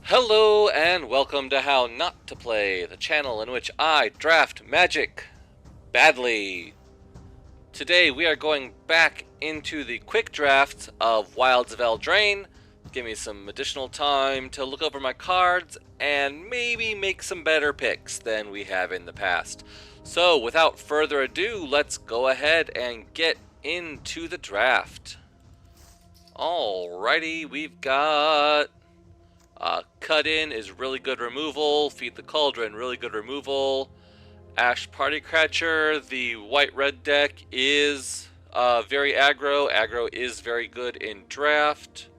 Hello and welcome to How Not to Play, the channel in which I draft magic badly. Today we are going back into the quick draft of Wilds of Eldraine. Give me some additional time to look over my cards and maybe make some better picks than we have in the past. So without further ado, let's go ahead and get into the draft. Alrighty, we've got Cut In is really good removal. Feed the Cauldron, really good removal. Ash Partycratcher, the white-red deck is very aggro. Aggro is very good in draft.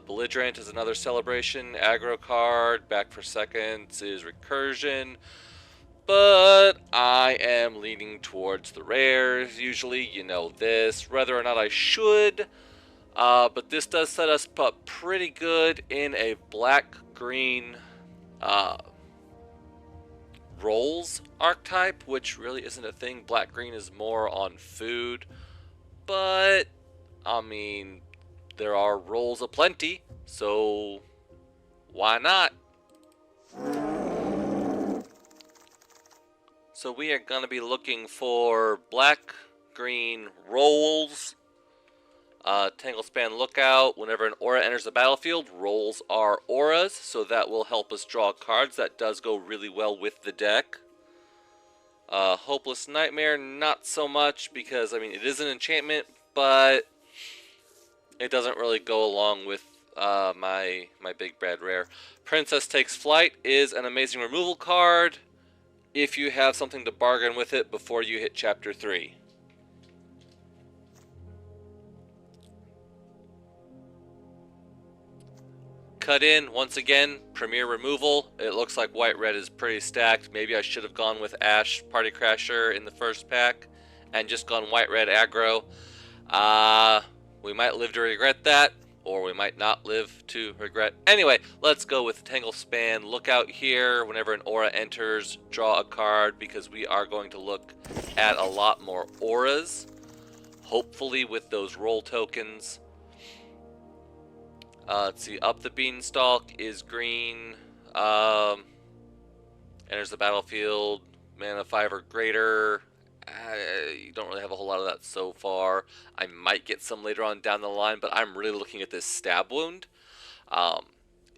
Belligerent is another celebration. Aggro card. Back for seconds is Recursion. But I am leaning towards the rares. Usually, you know this. Whether or not I should. But this does set us up pretty good in a black-green rolls archetype, which really isn't a thing. Black-green is more on food. But, I mean, there are rolls aplenty, so why not? So we are going to be looking for black-green rolls. Tanglespan Lookout, whenever an aura enters the battlefield, rolls are auras, so that will help us draw cards. That does go really well with the deck. Hopeless Nightmare, not so much, because, I mean, it is an enchantment, but it doesn't really go along with my big bad rare. Princess Takes Flight is an amazing removal card if you have something to bargain with it before you hit Chapter 3. Cut In, once again, premier removal. It looks like white-red is pretty stacked. Maybe I should have gone with Ash Partycrasher in the first pack and just gone white-red aggro. We might live to regret that, or we might not live to regret. Anyway, let's go with Tanglespan Lookout here. Whenever an aura enters, draw a card, because we are going to look at a lot more auras, hopefully with those roll tokens. Let's see, Up the Beanstalk is green. Enters the battlefield, mana 5 or greater. You don't really have a whole lot of that so far. I might get some later on down the line, but I'm really looking at this Stab Wound.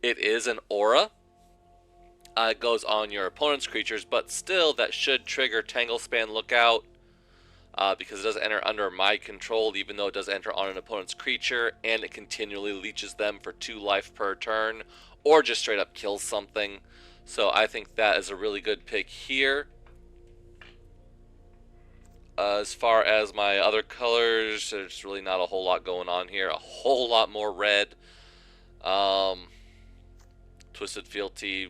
It is an aura. It goes on your opponent's creatures, but still that should trigger Tanglespan Lookout. Because it does enter under my control, even though it does enter on an opponent's creature, and it continually leeches them for 2 life per turn, or just straight up kills something. So I think that is a really good pick here. As far as my other colors, there's really not a whole lot going on here. A whole lot more red. Twisted Fealty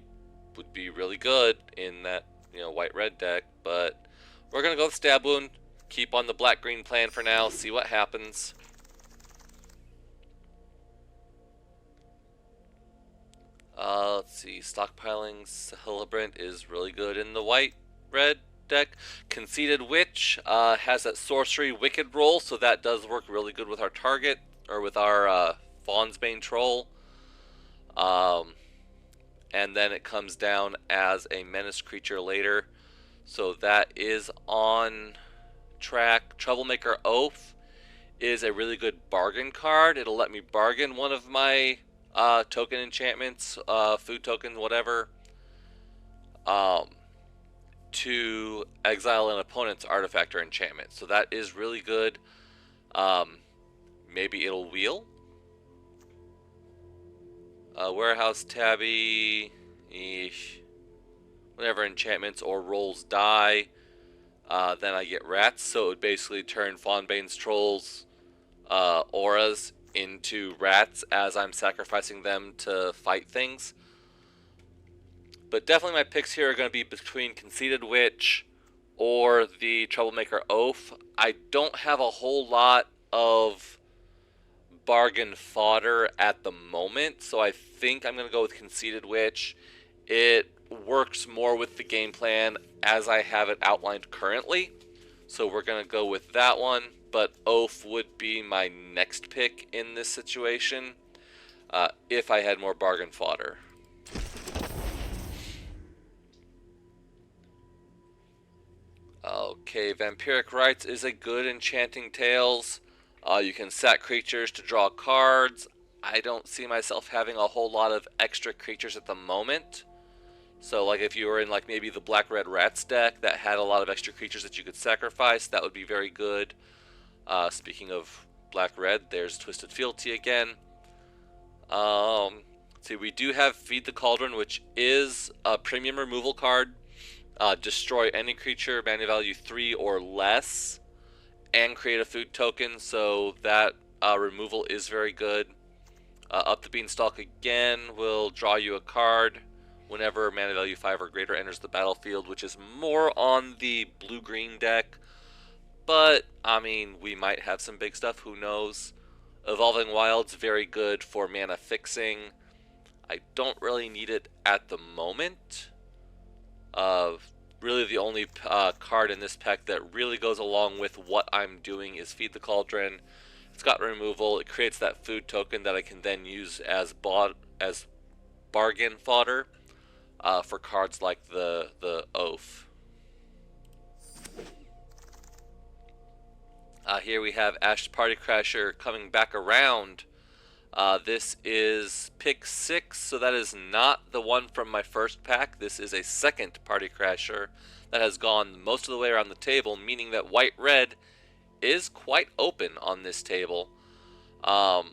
would be really good in that, white-red deck, but we're going to go with Stab Wound. Keep on the black-green plan for now, see what happens. Let's see, Stockpiling Celebrant is really good in the white-red deck. Conceited Witch has that sorcery wicked roll, so that does work really good with our target, or with our Faunsbane troll. And then it comes down as a menace creature later, so that is on track. Troublemaker Oath is a really good bargain card. It'll let me bargain one of my token enchantments, food token, whatever, to exile an opponent's artifact or enchantment. So that is really good. Maybe it'll wheel. Warehouse Tabby, whenever enchantments or rolls die, then I get rats, so it would basically turn Faunsbane's trolls auras into rats as I'm sacrificing them to fight things. But definitely my picks here are going to be between Conceited Witch or the Troublemaker Oath. I don't have a whole lot of bargain fodder at the moment, so I think I'm going to go with Conceited Witch. It works more with the game plan as I have it outlined currently, so we're going to go with that one, but Oath would be my next pick in this situation. if I had more bargain fodder. Okay, Vampiric Rites is a good enchanting tales. You can sack creatures to draw cards. I don't see myself having a whole lot of extra creatures at the moment. So like if you were in like maybe the Black Red Rats deck that had a lot of extra creatures that you could sacrifice, that would be very good. Speaking of Black Red, there's Twisted Fealty again. See, we do have Feed the Cauldron, which is a premium removal card. Destroy any creature, mana value 3 or less, and create a food token, so that removal is very good. Up the Beanstalk again will draw you a card whenever mana value 5 or greater enters the battlefield, which is more on the blue-green deck. But, I mean, we might have some big stuff, who knows. Evolving Wilds, very good for mana fixing. I don't really need it at the moment. Really the only card in this pack that really goes along with what I'm doing is Feed the Cauldron. It's got removal. It creates that food token that I can then use as bargain fodder for cards like the Oath. Here we have Ash Party Crasher coming back around. This is pick 6, so that is not the one from my first pack. This is a second Party Crasher that has gone most of the way around the table, meaning that white-red is quite open on this table. But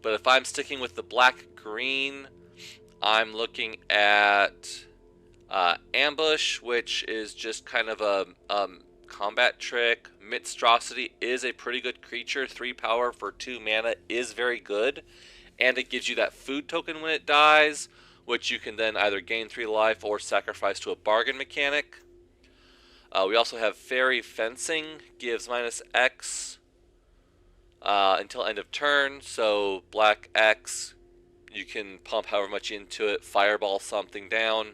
if I'm sticking with the black-green, I'm looking at Ambush, which is just kind of a combat trick. Monstrosity is a pretty good creature. 3 power for 2 mana is very good. And it gives you that food token when it dies, which you can then either gain 3 life or sacrifice to a bargain mechanic. We also have Fairy Fencing, gives -X until end of turn. So black X, you can pump however much into it, fireball something down.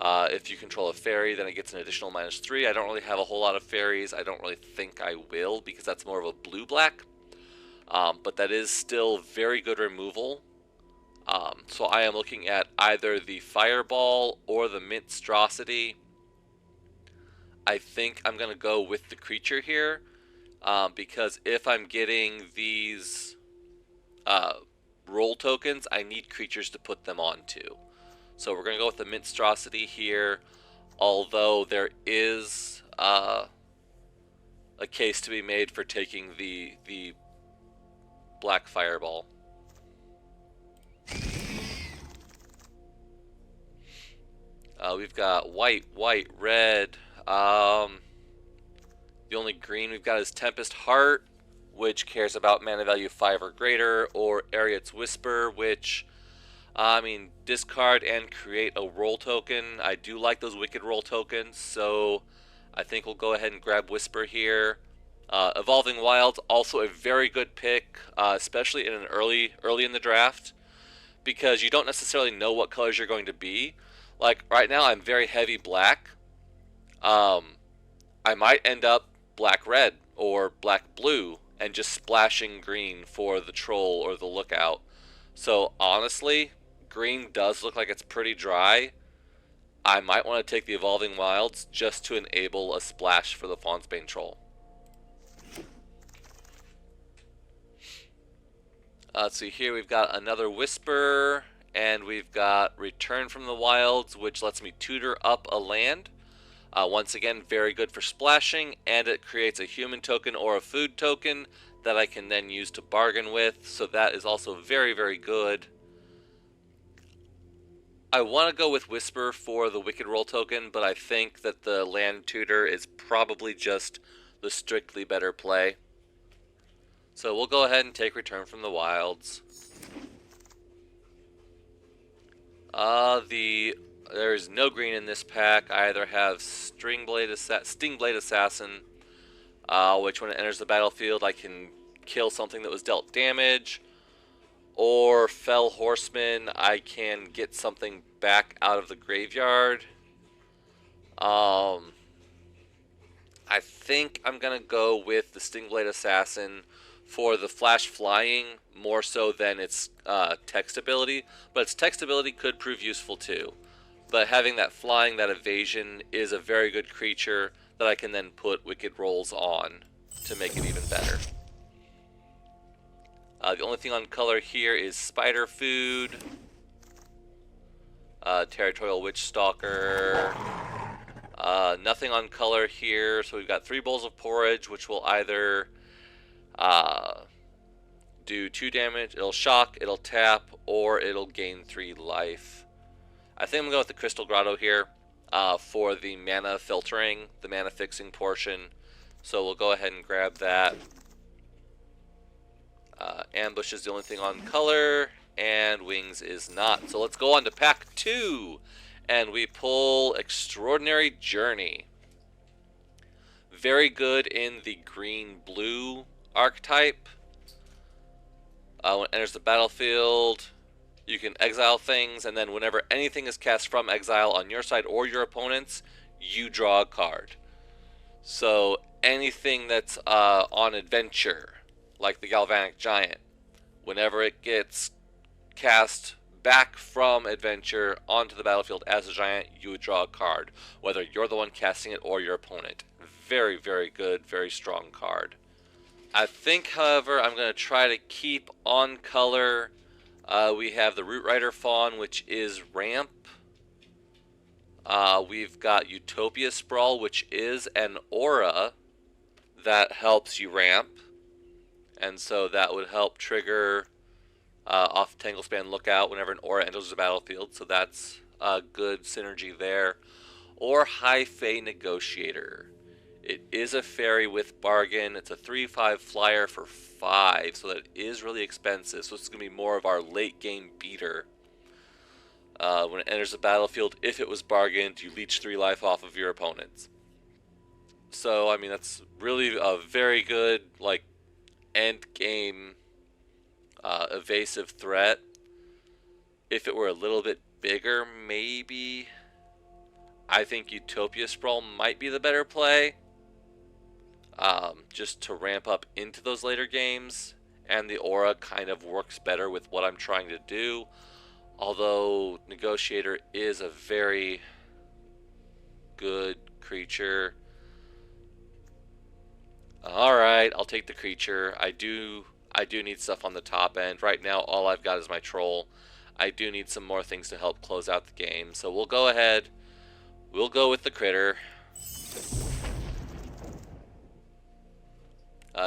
If you control a fairy, then it gets an additional -3. I don't really have a whole lot of fairies. I don't really think I will, because that's more of a blue-black. But that is still very good removal. So I am looking at either the Fireball or the Monstrosity. I think I'm going to go with the creature here, because if I'm getting these roll tokens, I need creatures to put them onto. So we're going to go with the Monstrosity here, although there is a case to be made for taking the Black Fireball. We've got white, red. The only green we've got is Tempest Heart, which cares about mana value 5 or greater, or Ariet's Whisper, which, I mean, discard and create a roll token. I do like those wicked roll tokens, so I think we'll go ahead and grab Whisper here. Evolving Wilds, also a very good pick, especially in an early in the draft, because you don't necessarily know what colors you're going to be. Like right now, I'm very heavy black. I might end up black-red or black-blue and just splashing green for the troll or the lookout. So honestly, green does look like it's pretty dry. I might want to take the Evolving Wilds just to enable a splash for the Faunsbane troll. Let's see here, we've got another Whisper, and we've got Return from the Wilds, which lets me tutor up a land. Once again, very good for splashing, and it creates a human token or a food token that I can then use to bargain with, so that is also very, very good. I want to go with Whisper for the Wicked Roll token, but I think that the land tutor is probably just the strictly better play. So we'll go ahead and take Return from the Wilds. There's no green in this pack. I either have Stingblade Assassin, which when it enters the battlefield I can kill something that was dealt damage, or Fell Horseman, I can get something back out of the graveyard. I think I'm gonna go with the Stingblade Assassin for the flash flying more so than its text ability, but its text ability could prove useful too. But having that flying, that evasion, is a very good creature that I can then put Wicked Rolls on to make it even better. The only thing on color here is Spider Food, Territorial Witch Stalker. Nothing on color here, so we've got 3 bowls of porridge, which will either do 2 damage, it'll shock, it'll tap, or it'll gain 3 life. I think I'm going to go with the Crystal Grotto here for the mana filtering, the mana fixing portion. So we'll go ahead and grab that. Ambush is the only thing on color, and Wings is not. So let's go on to pack 2, and we pull Extraordinary Journey. Very good in the green-blue archetype. When it enters the battlefield, you can exile things, and then whenever anything is cast from exile on your side or your opponent's, you draw a card. So anything that's on adventure, like the Galvanic Giant, whenever it gets cast back from adventure onto the battlefield as a giant, you would draw a card, whether you're the one casting it or your opponent. Very, very good, very strong card. I think, however, I'm going to try to keep on color. We have the Root Rider Fawn, which is ramp. We've got Utopia Sprawl, which is an aura that helps you ramp. And so that would help trigger off Tanglespan Lookout whenever an aura enters the battlefield. So that's a good synergy there. Or High Fae Negotiator. It is a fairy with bargain. It's a 3/5 flyer for 5, so that is really expensive. So it's going to be more of our late game beater. When it enters the battlefield, if it was bargained, you leech 3 life off of your opponents. So, I mean, that's really a very good, like, end game evasive threat. If it were a little bit bigger, maybe I think Utopia Sprawl might be the better play. Just to ramp up into those later games, and the aura kind of works better with what I'm trying to do. Although Negotiator is a very good creature. Alright, I'll take the creature. I do need stuff on the top end. Right now all I've got is my troll. I do need some more things to help close out the game. So we'll go ahead. We'll go with the critter.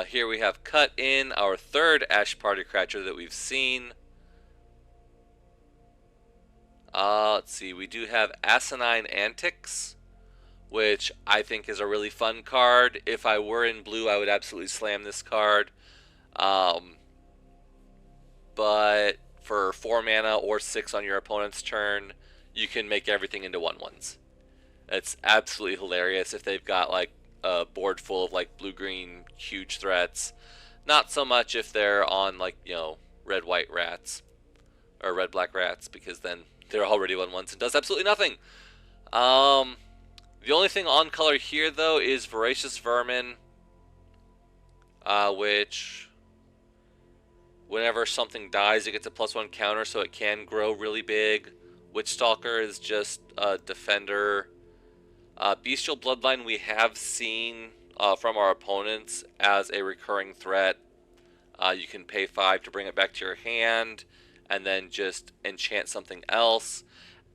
Here we have Cut In, our 3rd Ash Party creature that we've seen. Let's see, we do have Asinine Antics, which I think is a really fun card. If I were in blue, I would absolutely slam this card. But for 4 mana or 6 on your opponent's turn, you can make everything into 1/1s. It's absolutely hilarious if they've got like a board full of like blue-green huge threats. Not so much if they're on like, you know, red-white rats or red-black rats, because then they're already 1/1s and does absolutely nothing. The only thing on color here though is Voracious Vermin, which whenever something dies it gets a +1 counter, so it can grow really big. Witch Stalker is just a defender. Bestial Bloodline we have seen from our opponents as a recurring threat. You can pay 5 to bring it back to your hand and then just enchant something else.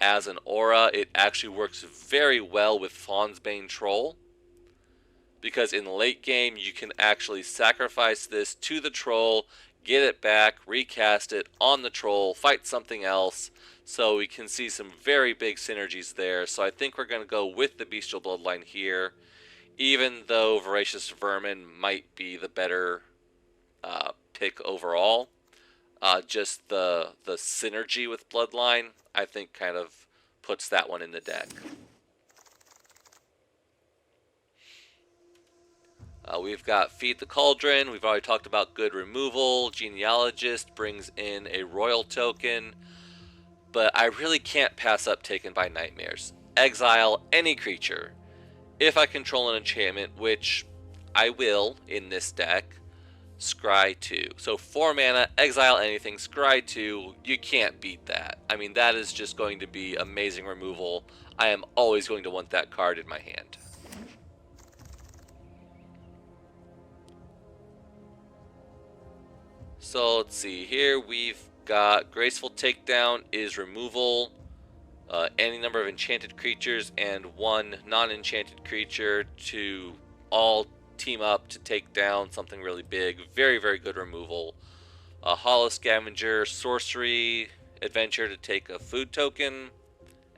As an aura, it actually works very well with Faunsbane Troll, because in late game you can actually sacrifice this to the troll, get it back, recast it on the troll, fight something else. So we can see some very big synergies there. So I think we're going to go with the Bestial Bloodline here, even though Voracious Vermin might be the better pick overall. Just the synergy with Bloodline, I think, kind of puts that one in the deck. We've got Feed the Cauldron. We've already talked about good removal. Genealogist brings in a royal token. But I really can't pass up Taken by Nightmares. Exile any creature. If I control an enchantment, which I will in this deck, scry 2. So 4 mana, exile anything, scry 2, you can't beat that. I mean, that is just going to be amazing removal. I am always going to want that card in my hand. So let's see here, we've got Graceful Takedown is removal. Any number of enchanted creatures and 1 non-enchanted creature to all team up to take down something really big. Very, very good removal. Hollow Scavenger, Sorcery, Adventure to take a food token,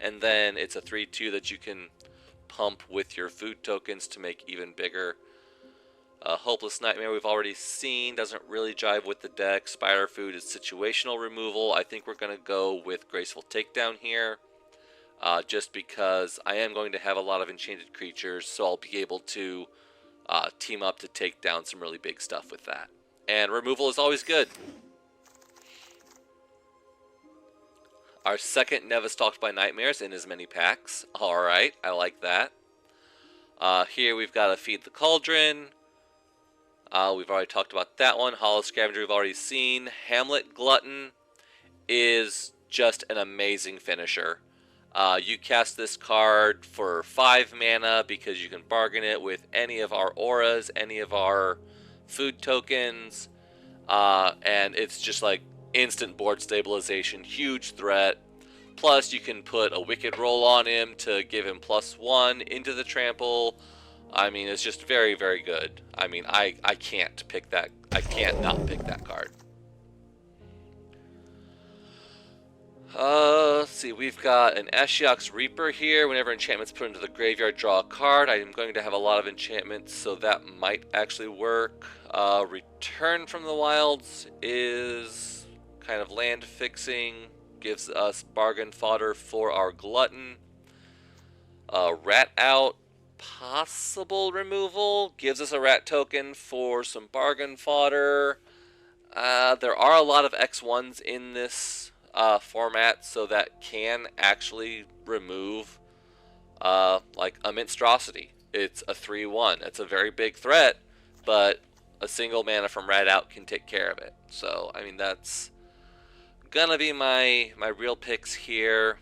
and then it's a 3/2 that you can pump with your food tokens to make even bigger. Hopeless Nightmare we've already seen, doesn't really jive with the deck. Spider Food is situational removal. I think we're going to go with Graceful Takedown here. Just because I am going to have a lot of enchanted creatures, so I'll be able to team up to take down some really big stuff with that. And removal is always good. Our second Neva Stalked by Nightmares in as many packs. Alright, I like that. Here we've got a Feed the Cauldron. We've already talked about that one. Hollow Scavenger we've already seen. Hamlet Glutton is just an amazing finisher. You cast this card for 5 mana because you can bargain it with any of our auras, any of our food tokens, and it's just like instant board stabilization, huge threat. Plus you can put a Wicked Roll on him to give him +1 into the trample. I mean, it's just very, very good. I mean, I can't pick that. I can't not pick that card. Let's see, we've got an Ashiok's Reaper here. Whenever enchantment's put into the graveyard, draw a card. I am going to have a lot of enchantments, so that might actually work. Return from the Wilds is kind of land fixing, gives us bargain fodder for our Glutton. Rat Out, possible removal, gives us a rat token for some bargain fodder. There are a lot of X1s in this format, so that can actually remove like a Monstrosity. It's a 3/1. It's a very big threat, but a single mana from Rat Out can take care of it. So I mean, that's gonna be my real picks here.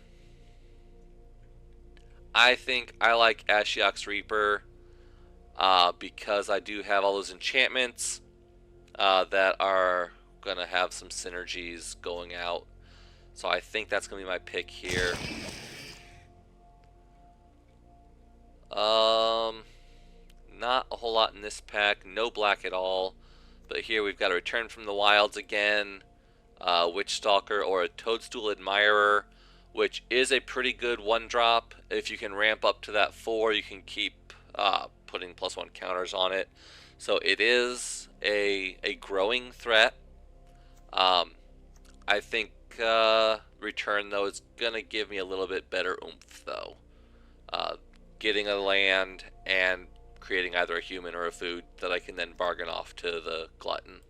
I think I like Ashiok's Reaper because I do have all those enchantments that are gonna have some synergies going out. So I think that's going to be my pick here. Not a whole lot in this pack. No black at all. But here we've got a Return from the Wilds again. Witch Stalker or a Toadstool Admirer, which is a pretty good 1-drop. If you can ramp up to that 4, you can keep putting +1 counters on it. So it is a growing threat. I think Return, though, is going to give me a little bit better oomph, though. Getting a land and creating either a human or a food that I can then bargain off to the Glutton.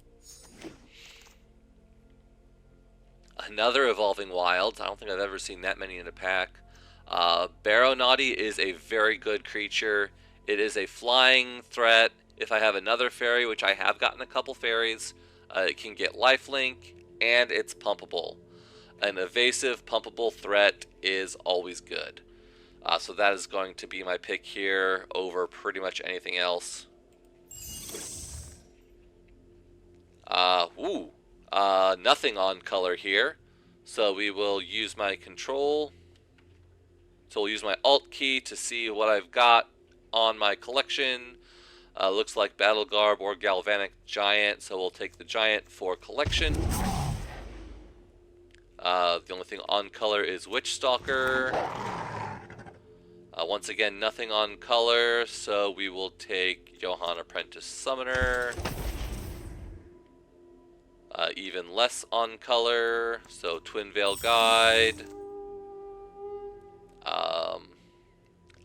Another Evolving Wilds. I don't think I've ever seen that many in a pack. Barrow-Naughty is a very good creature. It is a flying threat. If I have another fairy, which I have gotten a couple fairies, it can get lifelink, and it's pumpable. An evasive, pumpable threat is always good. So that is going to be my pick here over pretty much anything else. Nothing on color here. So we will use my control. So we'll use my Alt key to see what I've got on my collection. Looks like Battle Garb or Galvanic Giant, so we'll take the Giant for collection. The only thing on color is Witch Stalker. Once again, nothing on color, so we will take Johann Apprentice Summoner. Even less on color, so Twin Veil Guide.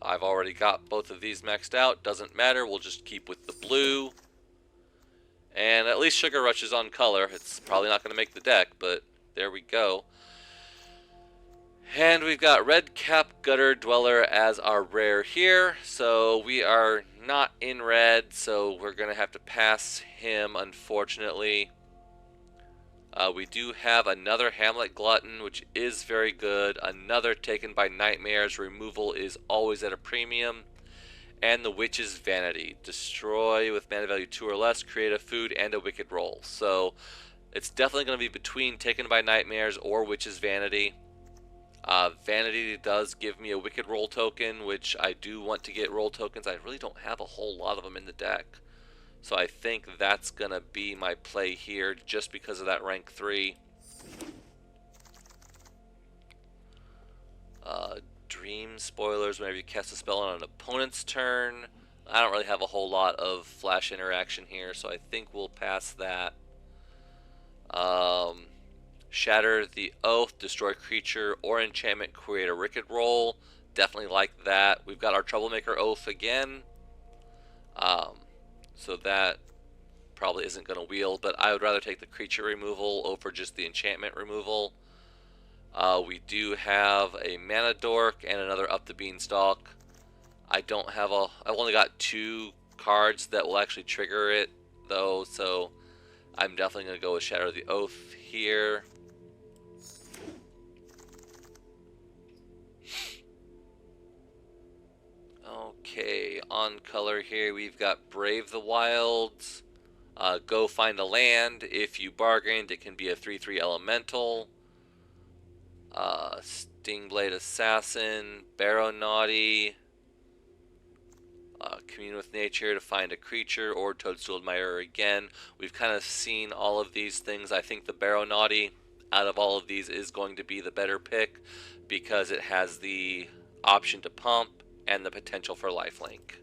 I've already got both of these maxed out, doesn't matter, we'll just keep with the blue. And at least Sugar Rush is on color. It's probably not going to make the deck, but there we go. And we've got Red Cap Gutter Dweller as our rare here, so we are not in red, so we're going to have to pass him, unfortunately. We do have another Hamlet Glutton, which is very good. Another Taken by Nightmares. Removal is always at a premium. And the Witch's Vanity. Destroy with mana value 2 or less, create a food and a wicked roll. So it's definitely going to be between Taken by Nightmares or Witch's Vanity. Vanity does give me a wicked roll token, which I do want to get roll tokens. I really don't have a whole lot of them in the deck. So I think that's going to be my play here just because of that rank 3. Dream Spoilers whenever you cast a spell on an opponent's turn. I don't really have a whole lot of flash interaction here, so I think we'll pass that. Shatter the Oath, destroy creature or enchantment, create a wicked roll. Definitely like that. We've got our Troublemaker Oath again. So that probably isn't going to wield, but I would rather take the creature removal over just the enchantment removal. We do have a Mana Dork and another Up the Beanstalk. I've only got 2 cards that will actually trigger it though, so I'm definitely going to go with Shatter the Oath here. Okay, on color here we've got Brave the Wilds. Go find a land. If you bargained, it can be a 3/3 elemental. Stingblade Assassin, Barrow Naughty, Commune with Nature to find a creature, or Toadstool Admirer again. We've kind of seen all of these things. I think the Barrow Naughty out of all of these is going to be the better pick because it has the option to pump and the potential for lifelink.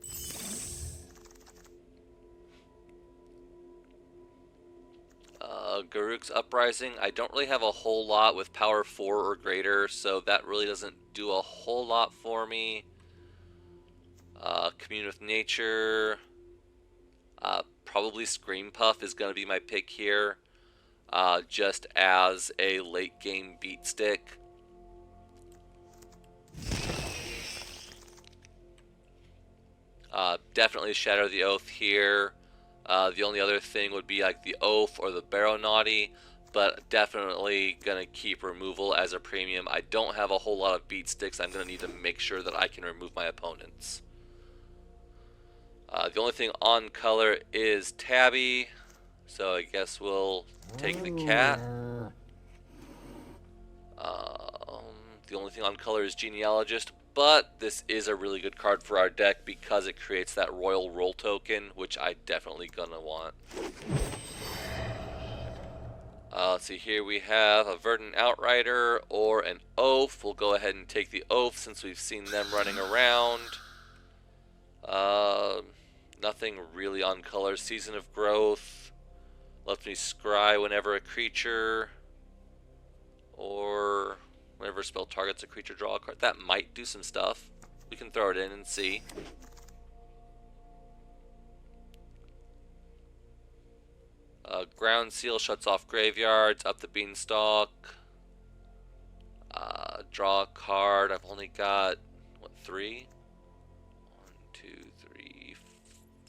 Garruk's Uprising. I don't really have a whole lot with power 4 or greater, so that really doesn't do a whole lot for me. Commune with Nature. Probably Scream Puff is going to be my pick here, just as a late game beat stick. Definitely Shatter the Oath here. The only other thing would be like the Oath or the Barrow Naughty, but definitely going to keep removal as a premium. I don't have a whole lot of beat sticks. I'm going to need to make sure that I can remove my opponents. The only thing on color is Tabby, so I guess we'll take the cat. The only thing on color is Genealogist, but this is a really good card for our deck because it creates that Royal Roll token, which I definitely gonna want. Let's see, here we have a Verdant Outrider or an Oath. We'll go ahead and take the Oath since we've seen them running around. Nothing really on color. Season of Growth lets me scry whenever a creature or whenever a spell targets a creature, draw a card. That might do some stuff. We can throw it in and see. Ground Seal shuts off graveyards. Up the Beanstalk. Draw a card. I've only got, what, 3? 1, 2, 3,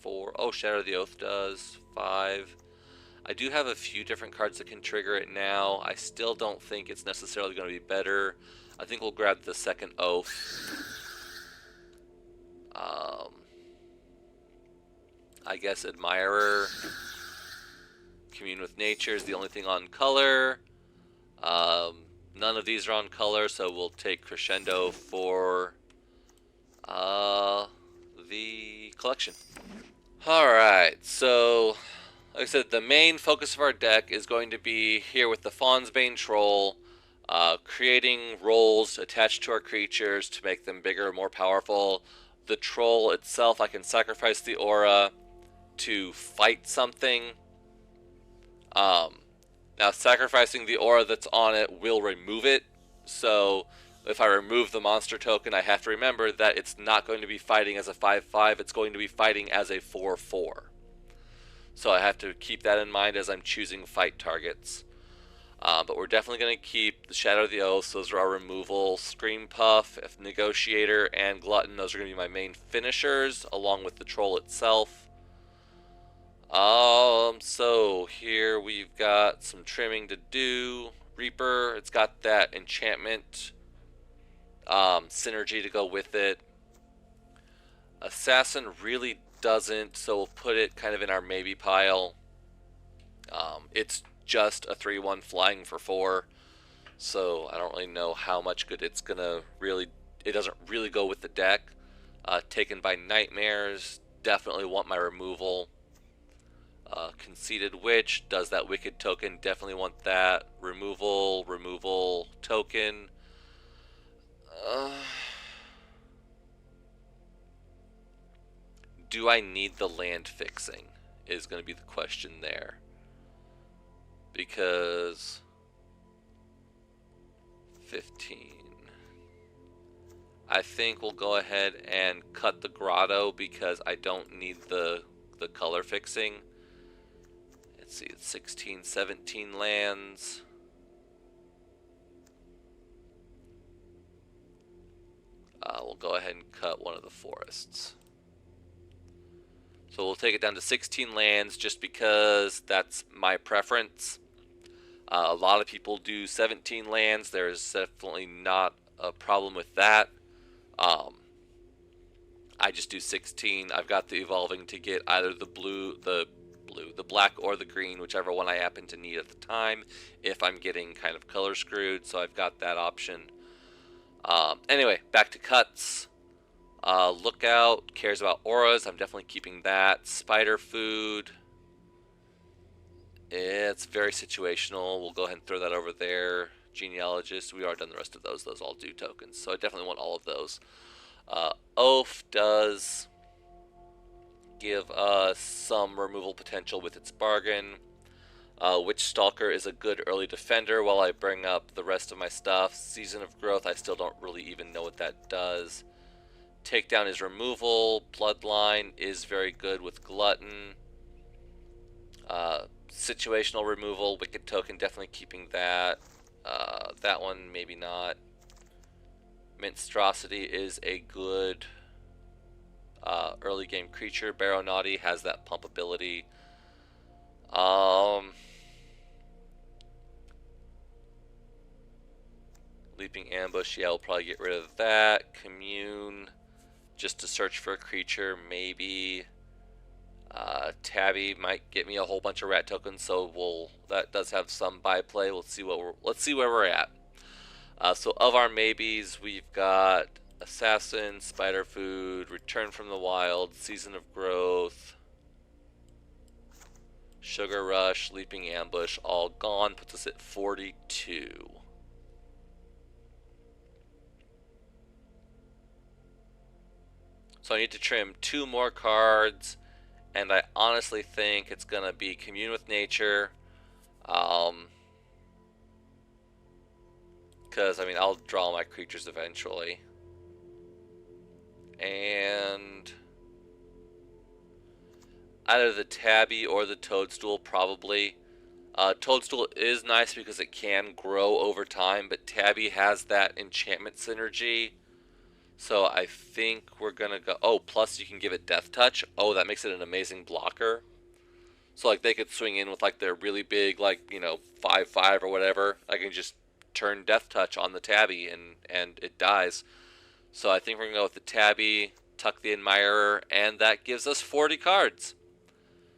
4. Oh, Shatter the Oath does. 5. I do have a few different cards that can trigger it now. I still don't think it's necessarily going to be better. I think we'll grab the second Oath. I guess Admirer. Commune with Nature is the only thing on color. None of these are on color, so we'll take Crescendo for the collection. Alright, so like I said, the main focus of our deck is going to be here with the Faunsbane Troll, creating rolls attached to our creatures to make them bigger and more powerful. The troll itself, I can sacrifice the aura to fight something. Now sacrificing the aura that's on it will remove it, so if I remove the monster token, I have to remember that it's not going to be fighting as a 5/5, it's going to be fighting as a 4/4. So I have to keep that in mind as I'm choosing fight targets. But we're definitely going to keep the Shadow of the Oaths. Those are our removal. Scream Puff, Negotiator, and Glutton. Those are going to be my main finishers, along with the Troll itself. So here we've got some trimming to do. Reaper, it's got that enchantment synergy to go with it. Assassin really doesn't, so we'll put it kind of in our maybe pile. It's just a 3/1 flying for 4, so I don't really know how much good it's gonna really. It doesn't really go with the deck. Taken by Nightmares, definitely want my removal. Conceited Witch does that Wicked token, definitely want that. Removal token. Do I need the land fixing is going to be the question there. Because 15. I think we'll go ahead and cut the grotto because I don't need the color fixing. Let's see, it's 16, 17 lands. We'll go ahead and cut one of the forests. So we'll take it down to 16 lands just because that's my preference. A lot of people do 17 lands. There's definitely not a problem with that. I just do 16. I've got the evolving to get either the black or the green, whichever one I happen to need at the time, if I'm getting kind of color screwed. So I've got that option. Anyway, back to cuts. Lookout cares about auras. I'm definitely keeping that. Spider food. It's very situational. We'll go ahead and throw that over there. Genealogist. We already done the rest of those. Those all do tokens. So I definitely want all of those. Oath does give us some removal potential with its bargain. Witch Stalker is a good early defender while I bring up the rest of my stuff. Season of Growth, I still don't really even know what that does. Takedown is removal. Bloodline is very good with Glutton. Situational removal. Wicked Token, definitely keeping that. That one, maybe not. Monstrosity is a good early game creature. Baronaughty has that pump ability. Leaping Ambush, yeah, we'll probably get rid of that. Commune, just to search for a creature, maybe. Tabby might get me a whole bunch of rat tokens, so that does have some byplay. Let's see where we're at. So of our maybes, we've got Assassin, Spider Food, Return from the Wild, Season of Growth, Sugar Rush, Leaping Ambush, all gone. Puts us at 42. So I need to trim 2 more cards, and I honestly think it's going to be Commune with Nature. Because, I mean, I'll draw my creatures eventually. And either the Tabby or the Toadstool, probably. Toadstool is nice because it can grow over time, but Tabby has that enchantment synergy. So I think we're going to go... Oh, plus you can give it Death Touch. Oh, that makes it an amazing blocker. So, like, they could swing in with, like, their really big, like, 5/5 or whatever. I can just turn Death Touch on the Tabby and it dies. So I think we're going to go with the Tabby, Tuck the Admirer, and that gives us 40 cards.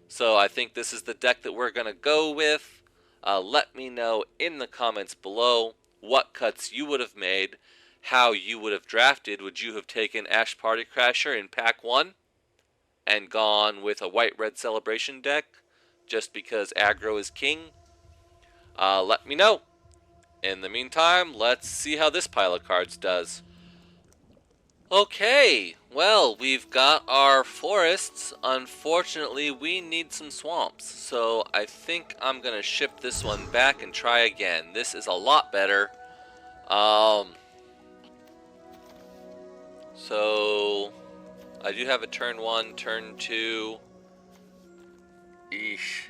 So I think this is the deck that we're going to go with. Let me know in the comments below what cuts you would have made, how you would have drafted. Would you have taken Ash Party Crasher in pack 1 and gone with a white-red celebration deck just because aggro is king? Let me know. In the meantime, let's see how this pile of cards does. Okay, well, we've got our forests. Unfortunately, we need some swamps. So I think I'm going to ship this one back and try again. This is a lot better. So I do have a turn 1, turn 2. Eesh.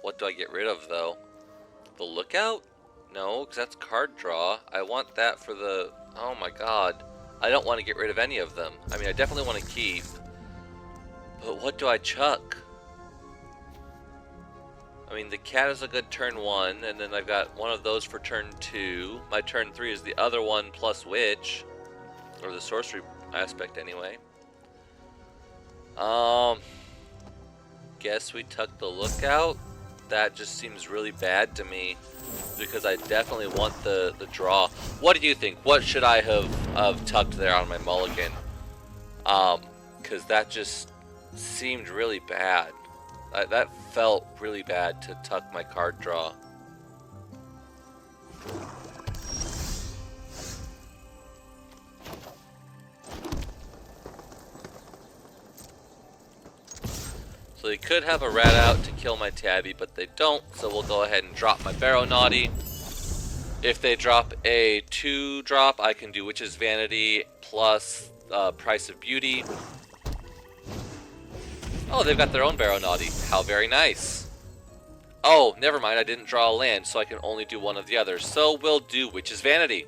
What do I get rid of, though? The Lookout? No, because that's card draw. I want that for the... Oh my god. I don't want to get rid of any of them. I mean, I definitely want to keep. But what do I chuck? I mean, the cat is a good turn 1, and then I've got one of those for turn 2. My turn 3 is the other one plus Witch. Or the sorcery aspect, anyway. Guess we tuck the Lookout. That just seems really bad to me, because I definitely want the draw. What do you think? What should I have tucked there on my mulligan? Because that just seemed really bad. That felt really bad to tuck my card draw. So they could have a rat out to kill my tabby, but they don't, so we'll go ahead and drop my Barrow Naughty. If they drop a 2-drop, I can do Witch's Vanity plus Price of Beauty. Oh, they've got their own Barrow Naughty. How very nice. Oh, never mind, I didn't draw a land, so I can only do one of the others. So we'll do Witch's Vanity.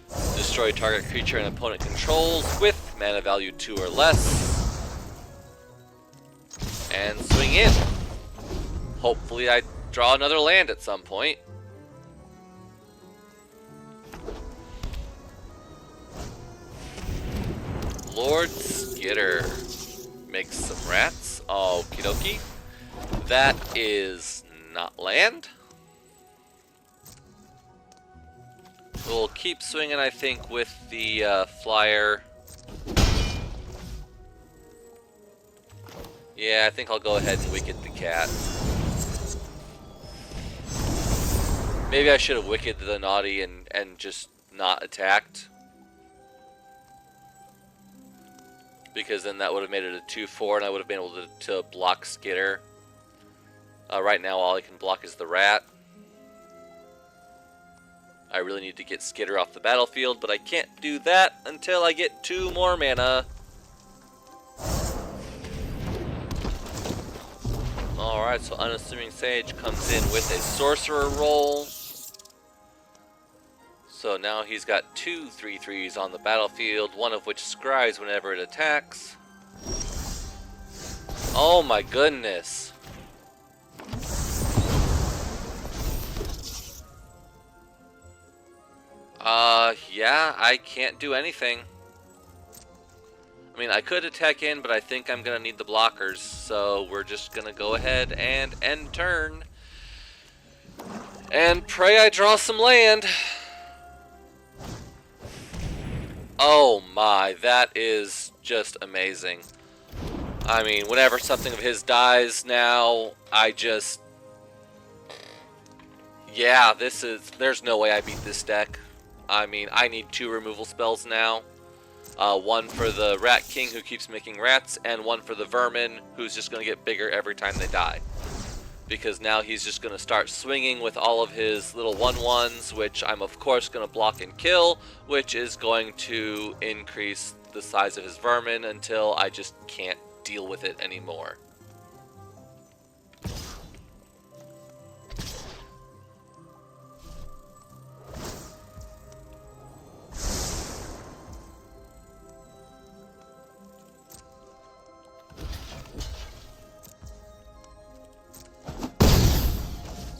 Destroy target creature an opponent controls with mana value 2 or less. And swing in. Hopefully I draw another land at some point. Lord Skitter makes some rats. Okie dokie. That is not land. We'll keep swinging, I think, with the flyer. Yeah, I think I'll go ahead and Wicked the cat. Maybe I should have Wicked the Naughty and just not attacked. Because then that would have made it a 2-4 and I would have been able to block Skitter. Right now all I can block is the rat. I really need to get Skitter off the battlefield, but I can't do that until I get 2 more mana. Alright, so Unassuming Sage comes in with a Sorcerer roll. So now he's got 2 3/3s on the battlefield, one of which scries whenever it attacks. Oh my goodness. Yeah, I can't do anything. I mean, I could attack in, but I think I'm gonna need the blockers, so we're just gonna go ahead and end turn. And pray I draw some land. Oh my, that is just amazing. I mean, whenever something of his dies now, I just... Yeah, there's no way I beat this deck. I mean, I need 2 removal spells now. One for the Rat King who keeps making rats, and one for the Vermin who's just going to get bigger every time they die. Because now he's just going to start swinging with all of his little 1/1s, which I'm of course going to block and kill, which is going to increase the size of his Vermin until I just can't deal with it anymore.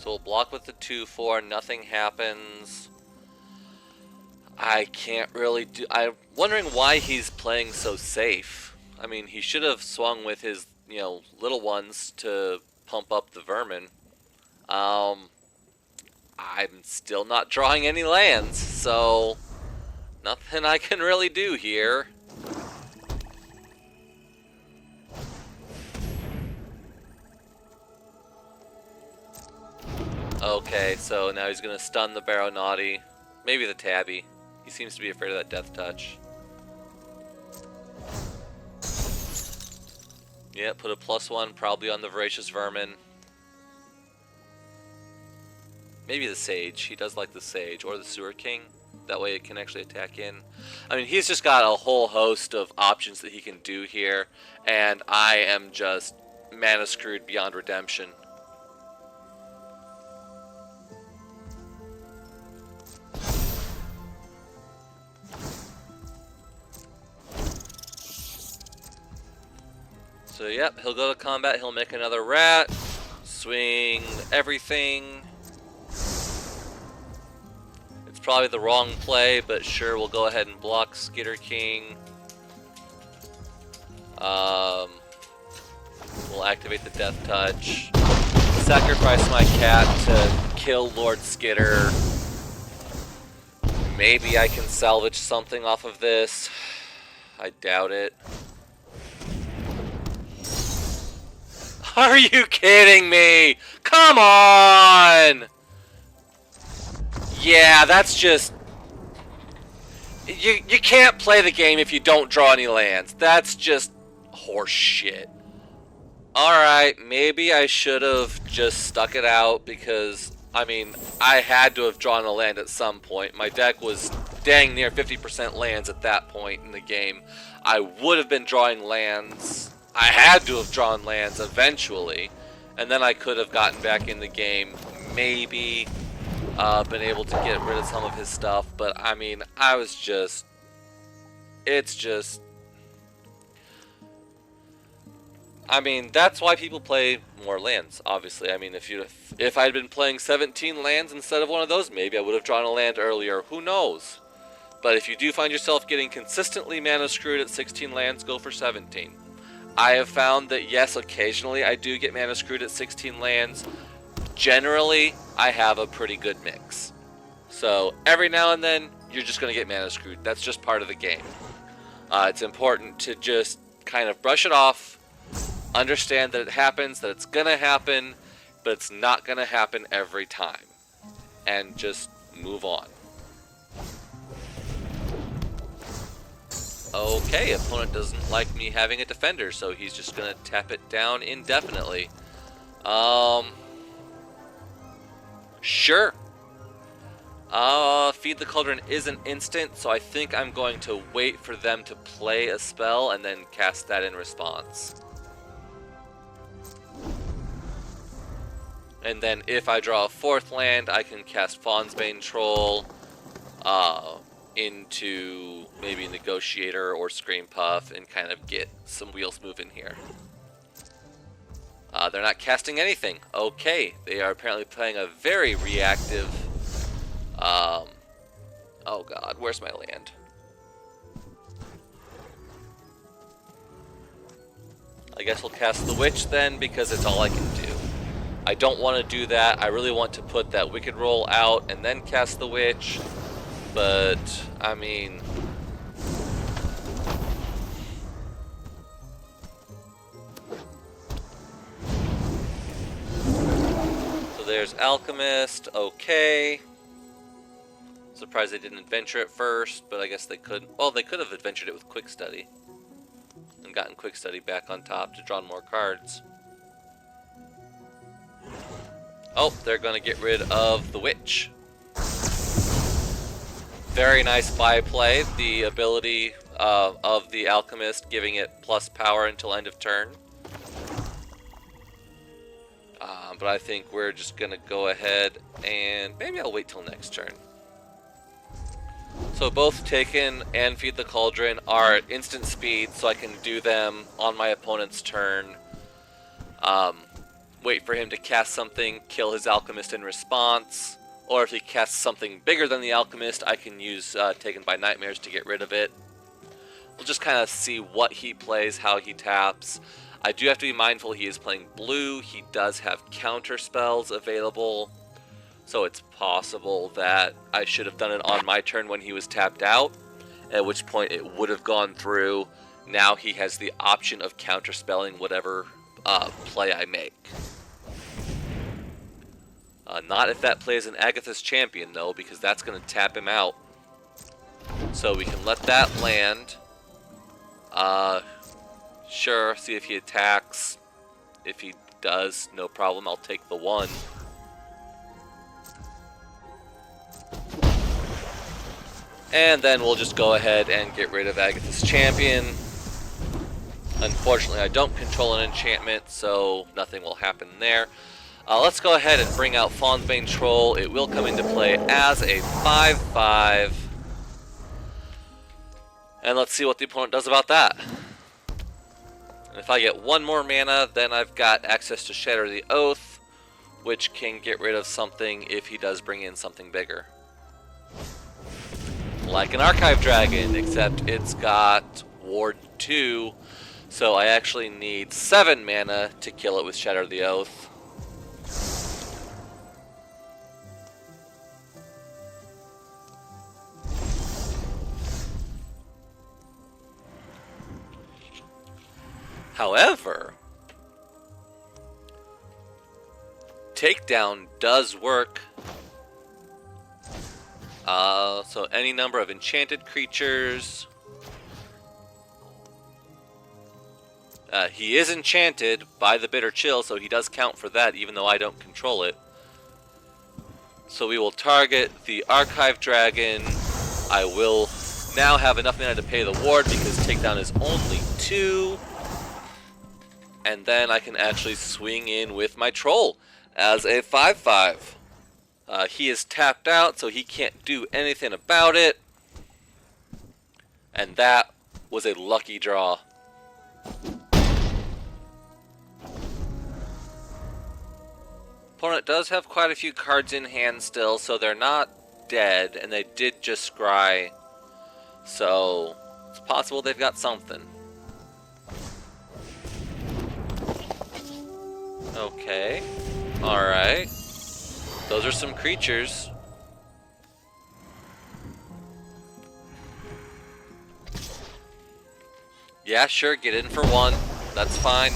So we'll block with the 2/4, nothing happens. I can't really do... I'm wondering why he's playing so safe. I mean, he should have swung with his, little ones to pump up the Vermin. I'm still not drawing any lands, so nothing I can really do here. Okay, so now he's going to stun the Barrow Naughty. Maybe the Tabby. He seems to be afraid of that Death Touch. Yeah, put a +1 probably on the Voracious Vermin. Maybe the Sage. He does like the Sage. Or the Sewer King. That way it can actually attack in. I mean, he's just got a whole host of options that he can do here. And I am just mana screwed beyond redemption. So yep, he'll go to combat, he'll make another rat, swing everything. It's probably the wrong play, but sure, we'll go ahead and block Skitter King. We'll activate the Death Touch. Sacrifice my cat to kill Lord Skitter. Maybe I can salvage something off of this. I doubt it. Are you kidding me? Come on! Yeah, that's just... You can't play the game if you don't draw any lands. That's just horse shit. Alright, maybe I should have just stuck it out because, I mean, I had to have drawn a land at some point. My deck was dang near 50% lands at that point in the game. I would have been drawing lands. I had to have drawn lands eventually, and then I could have gotten back in the game, maybe been able to get rid of some of his stuff, but I mean, I was just, it's just, I mean, that's why people play more lands, obviously. I mean, if I'd been playing 17 lands instead of one of those, maybe I would have drawn a land earlier, who knows? But if you do find yourself getting consistently mana screwed at 16 lands, go for 17. I have found that, yes, occasionally I do get mana screwed at 16 lands. Generally, I have a pretty good mix. So, every now and then, you're just going to get mana screwed. That's just part of the game. It's important to just kind of brush it off, understand that it happens, that it's going to happen, but it's not going to happen every time. And just move on. Okay, opponent doesn't like me having a defender, so he's just gonna tap it down indefinitely. Sure. Feed the Cauldron is an instant, so I think I'm going to wait for them to play a spell and then cast that in response. And then if I draw a fourth land, I can cast Faunsbane Troll, into maybe Negotiator or Scream Puff and kind of get some wheels moving here. They're not casting anything. Okay, they are apparently playing a very reactive... oh god, where's my land? I guess we'll cast the Witch then, because it's all I can do. I don't want to do that. I really want to put that Wicked Roll out and then cast the Witch. But, I mean... So there's Alchemist, okay. Surprised they didn't adventure it first, but I guess they could... Well, they could have adventured it with Quick Study. And gotten Quick Study back on top to draw more cards. Oh, they're going to get rid of the Witch. Very nice byplay, the ability of the Alchemist giving it plus power until end of turn. But I think we're just going to go ahead and maybe I'll wait till next turn. So both Taken and Feed the Cauldron are at instant speed, so I can do them on my opponent's turn. Wait for him to cast something, kill his Alchemist in response. Or if he casts something bigger than the Alchemist, I can use Taken by Nightmares to get rid of it. We'll just kind of see what he plays, how he taps. I do have to be mindful he is playing blue. He does have counter spells available. So it's possible that I should have done it on my turn when he was tapped out. At which point it would have gone through. Now he has the option of counterspelling whatever play I make. Not if that plays an Agatha's Champion, though, because that's going to tap him out. So we can let that land. Sure, see if he attacks. If he does, no problem, I'll take the 1. And then we'll just go ahead and get rid of Agatha's Champion. Unfortunately, I don't control an enchantment, so nothing will happen there. Let's go ahead and bring out Faunsbane Troll. It will come into play as a 5/5. And let's see what the opponent does about that. If I get one more mana, then I've got access to Shatter the Oath, which can get rid of something if he does bring in something bigger. Like an Archive Dragon, except it's got Ward 2, so I actually need 7 mana to kill it with Shatter the Oath. However, Takedown does work. So any number of enchanted creatures. He is enchanted by the Bitter Chill, so he does count for that, even though I don't control it. So we will target the Archive Dragon. I will now have enough mana to pay the ward because Takedown is only 2. And then I can actually swing in with my Troll as a 5/5. He is tapped out, so he can't do anything about it. And that was a lucky draw. Opponent does have quite a few cards in hand still, so they're not dead, and they did just scry. So it's possible they've got something. Okay. Alright. Those are some creatures. Yeah, sure, get in for 1. That's fine.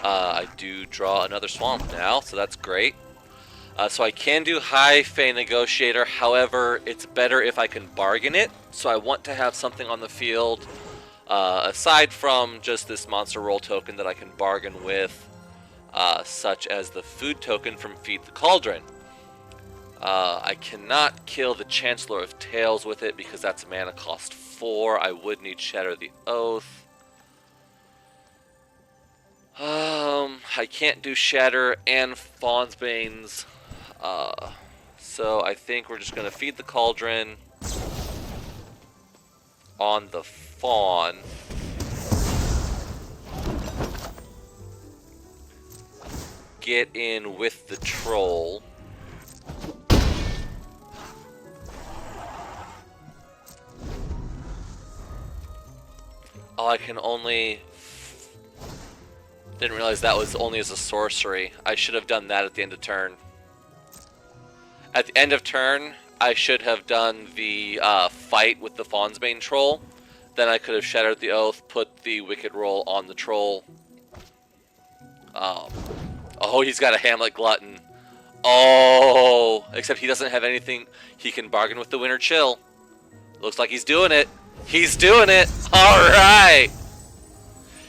I do draw another swamp now, so that's great. So I can do High Fey Negotiator, however, it's better if I can bargain it. So I want to have something on the field, aside from just this monster roll token that I can bargain with, such as the food token from Feed the Cauldron. I cannot kill the Chancellor of Tales with it because that's mana cost 4. I would need Shatter the Oath. I can't do Shatter and Faunsbane's. So I think we're just going to Feed the Cauldron on the Fawn. Get in with the Troll. Oh, I can only... Didn't realize that was only as a sorcery. I should have done that at the end of turn. At the end of turn, I should have done the fight with the Faunsbane Troll. Then I could have Shattered the Oath, put the Wicked Roll on the Troll. Oh, he's got a Hamlet Glutton. Oh, except he doesn't have anything. He can bargain with the Winter Chill. Looks like he's doing it. He's doing it. All right.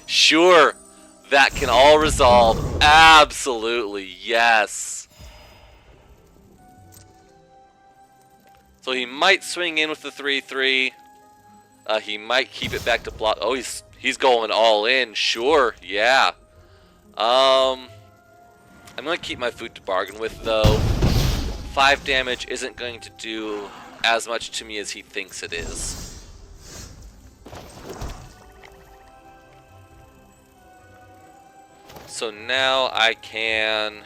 Sure. That can all resolve. Absolutely, yes. So he might swing in with the 3/3. He might keep it back to block. Oh, he's going all in. Sure, yeah. I'm gonna keep my food to bargain with though. 5 damage isn't going to do as much to me as he thinks it is. So now I can...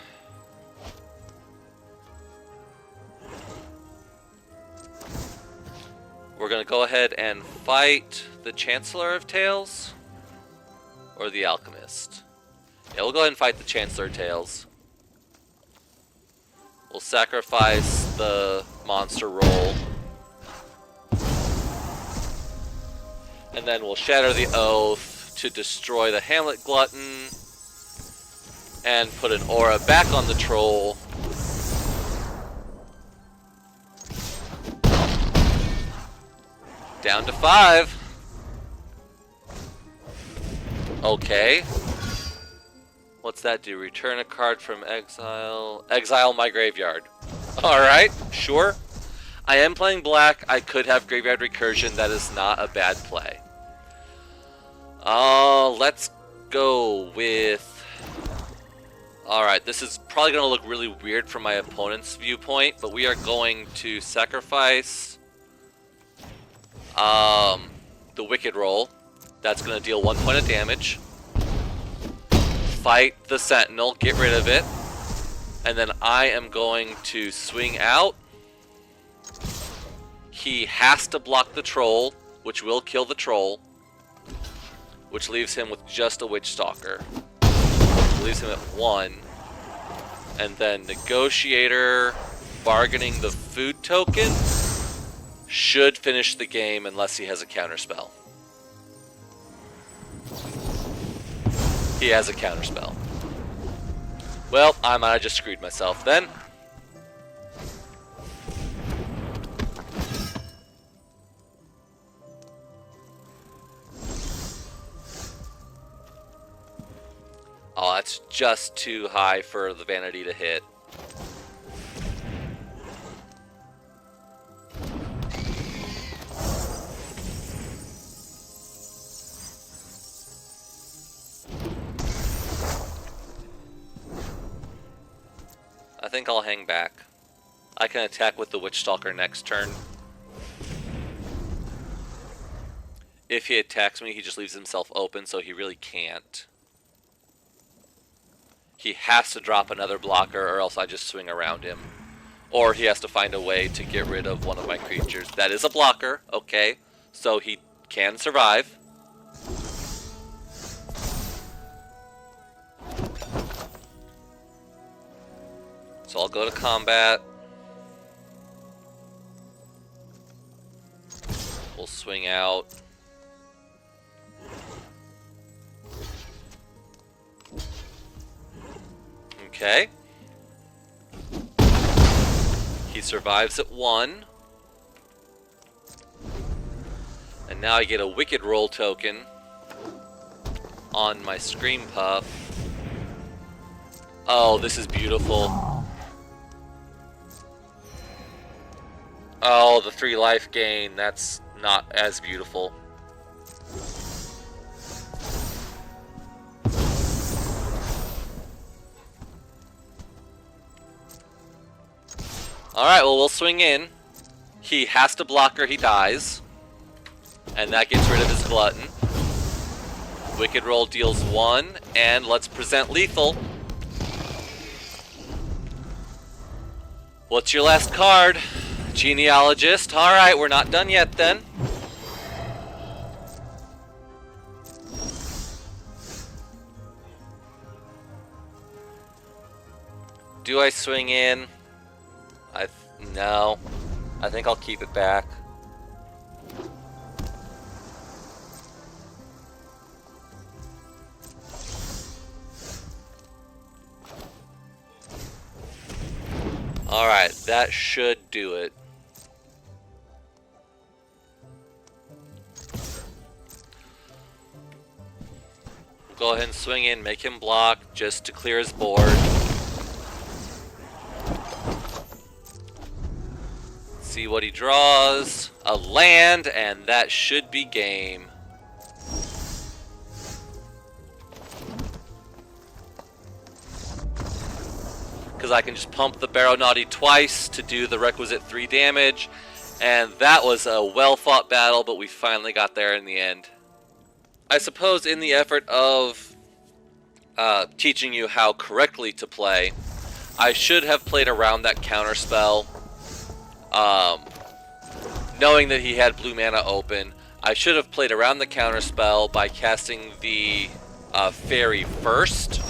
We're going to go ahead and fight the Chancellor of Tales or the Alchemist. Yeah, we'll go ahead and fight the Chancellor of Tales. We'll sacrifice the monster roll. And then we'll Shatter the Oath to destroy the Hamlet Glutton. And put an aura back on the Troll. Down to 5. Okay. What's that do? Return a card from exile. Exile my graveyard. Alright, sure. I am playing black. I could have Graveyard Recursion. That is not a bad play. Let's go with... Alright, this is probably going to look really weird from my opponent's viewpoint, but we are going to sacrifice the Wicked Roll. That's going to deal 1 point of damage. Fight the Sentinel, get rid of it. And then I am going to swing out. He has to block the troll, which will kill the troll. Which leaves him with just a Witch Stalker. Leaves him at 1. And then Negotiator bargaining the food token should finish the game unless he has a counterspell. He has a counterspell. Well, I might have just screwed myself then. Oh, that's just too high for the vanity to hit. I think I'll hang back. I can attack with the Witch Stalker next turn. If he attacks me, he just leaves himself open, so he really can't. He has to drop another blocker, or else I just swing around him. Or he has to find a way to get rid of one of my creatures. That is a blocker, okay, so he can survive. So I'll go to combat. We'll swing out. Okay. He survives at 1. And now I get a Wicked Roll token on my Scream Puff. Oh, this is beautiful. Oh, the 3 life gain. That's not as beautiful. Alright, well, we'll swing in. He has to block or he dies. And that gets rid of his glutton. Wicked Roll deals 1. And let's present lethal. What's your last card? Genealogist. Alright, we're not done yet then. Do I swing in? No. I think I'll keep it back. Alright, that should do it. Go ahead and swing in, make him block just to clear his board. See what he draws. A land, and that should be game. Because I can just pump the Barrow Naughty twice to do the requisite 3 damage. And that was a well-fought battle, but we finally got there in the end. I suppose in the effort of teaching you how correctly to play, I should have played around that counterspell. Knowing that he had blue mana open, I should have played around the counterspell by casting the fairy first.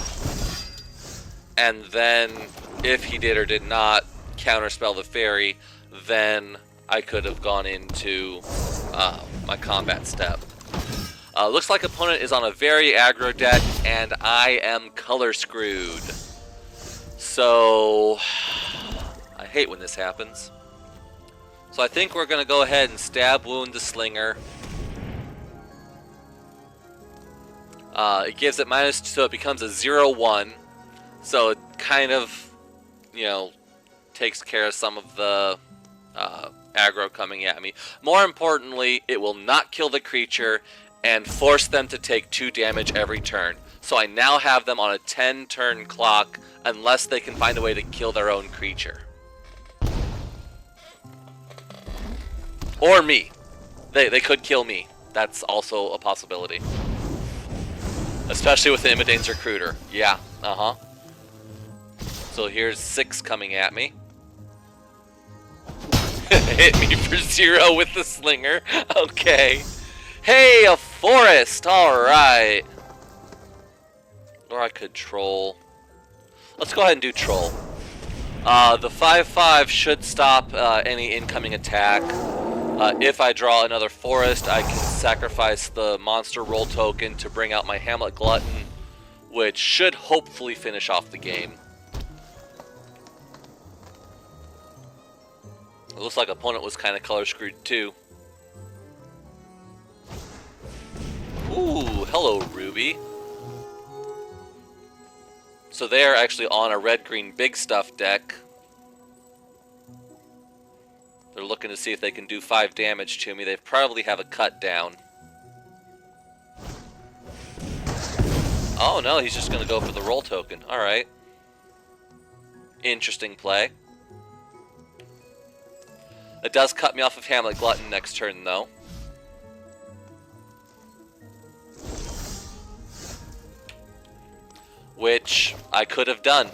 And then, if he did or did not counterspell the fairy, then I could have gone into my combat step. Looks like opponent is on a very aggro deck, and I am color screwed. So, I hate when this happens. So I think we're going to go ahead and stab wound the slinger. It gives it -2, so it becomes a 0/1. So it kind of, you know, takes care of some of the aggro coming at me. More importantly, it will not kill the creature and force them to take 2 damage every turn. So I now have them on a 10-turn clock unless they can find a way to kill their own creature. Or me. They could kill me. that's also a possibility. Especially with the Imidane's Recruiter. Yeah, So here's 6 coming at me. Hit me for 0 with the slinger. Okay. Hey, a forest! Alright. Or I could troll. Let's go ahead and do troll. The 5/5 should stop any incoming attack. If I draw another forest, I can sacrifice the monster roll token to bring out my Hamlet Glutton, which should hopefully finish off the game. It looks like opponent was kind of color screwed too. Ooh, hello Ruby. So they're actually on a red-green big stuff deck. They're looking to see if they can do 5 damage to me. They probably have a cut down. Oh no, he's just going to go for the roll token. Alright. Interesting play. It does cut me off of Hamlet Glutton next turn though. Which I could have done.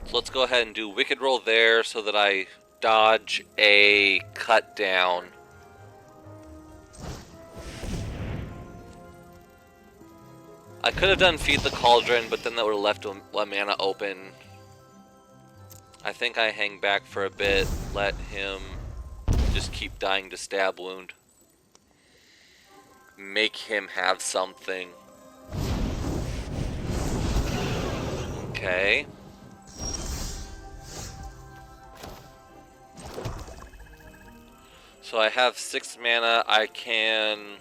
So let's go ahead and do Wicked Roll there so that I dodge a cut down. I could have done Feed the Cauldron, but then that would have left a mana open. I think I hang back for a bit, let him just keep dying to Stab Wound. Make him have something. Okay. So I have 6 mana, I can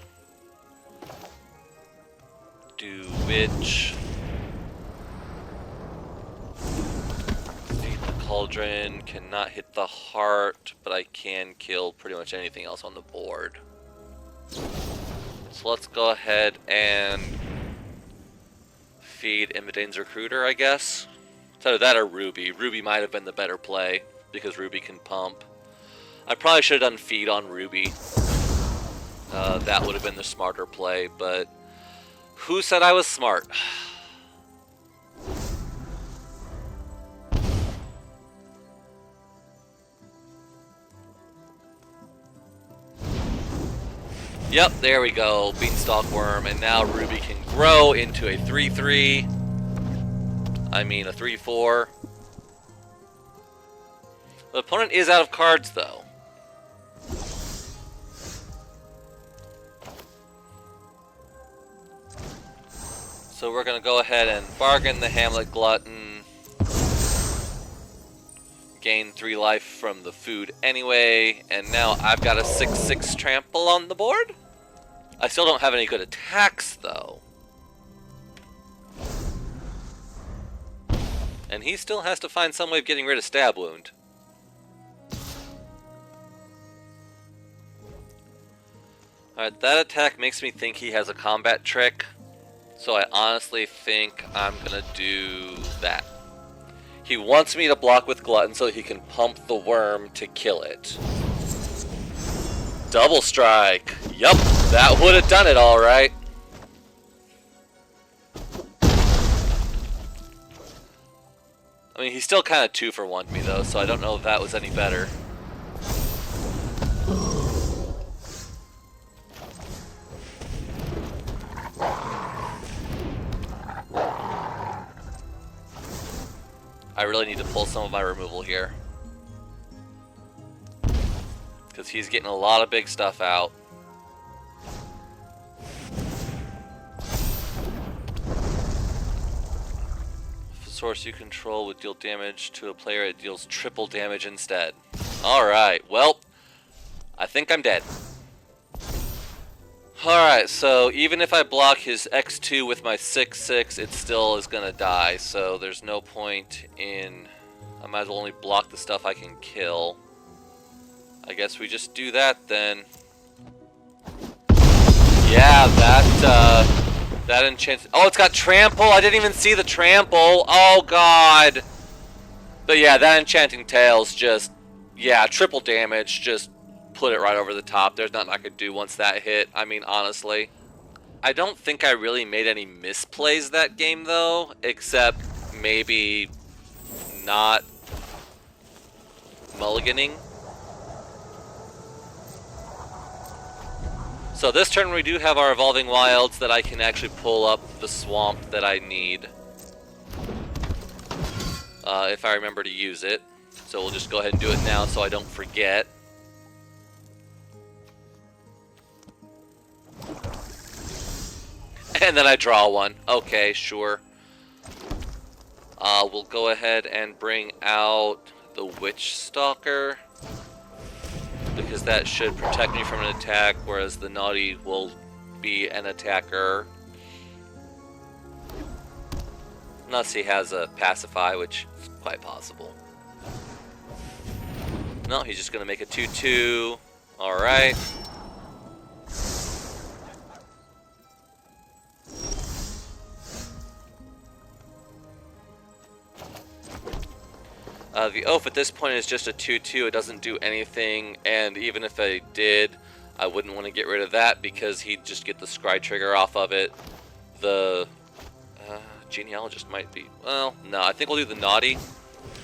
do Witch. Cauldron, cannot hit the heart, but I can kill pretty much anything else on the board. So let's go ahead and feed Imidane's Recruiter, I guess. It's either that or Ruby. Ruby might have been the better play, because Ruby can pump. I probably should have done feed on Ruby. That would have been the smarter play, but who said I was smart? Yep, there we go, Beanstalk Worm, and now Ruby can grow into a 3/3. I mean a 3/4. The opponent is out of cards though. So we're gonna go ahead and bargain the Hamlet Glutton. Gain 3 life from the food anyway, and now I've got a 6/6 trample on the board. I still don't have any good attacks though. And he still has to find some way of getting rid of Stab Wound. Alright, that attack makes me think he has a combat trick. So I honestly think I'm gonna do that. He wants me to block with Glutton so he can pump the worm to kill it. Double strike. Yup, that would have done it alright. I mean, he still kind of 2-for-1'd me though, so I don't know if that was any better. I really need to pull some of my removal here. Because he's getting a lot of big stuff out. If a source you control would deal damage to a player, it deals triple damage instead. Alright, well, I think I'm dead. Alright, so even if I block his X2 with my 6/6, it still is gonna die, so there's no point in... I might as well only block the stuff I can kill. I guess we just do that then. Yeah, That enchants... Oh, it's got trample! I didn't even see the trample! Oh, God! But yeah, that enchanting tail's just... Yeah, triple damage. Just put it right over the top. There's nothing I could do once that hit. I mean, honestly. I don't think I really made any misplays that game, though. Except maybe not mulliganing. So this turn we do have our Evolving Wilds that I can actually pull up the swamp that I need. If I remember to use it. So we'll just go ahead and do it now so I don't forget. And then I draw one. Okay, sure. We'll go ahead and bring out the Witch Stalker, because that should protect me from an attack, whereas the Naughty will be an attacker. Unless he has a Pacify, which is quite possible. No, he's just going to make a 2/2. Alright. The Oath at this point is just a 2/2. It doesn't do anything, and even if I did, I wouldn't want to get rid of that because he'd just get the Scry trigger off of it. The Genealogist might be... Well, no, I think we'll do the Naughty,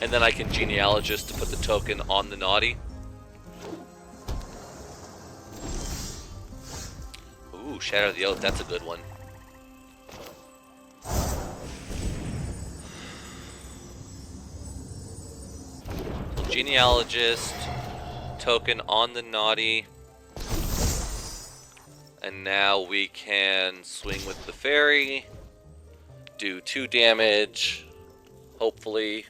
and then I can Genealogist to put the token on the Naughty. Ooh, Shatter the Oath, that's a good one. Genealogist, token on the Naughty, and now we can swing with the Fairy, do 2 damage, hopefully.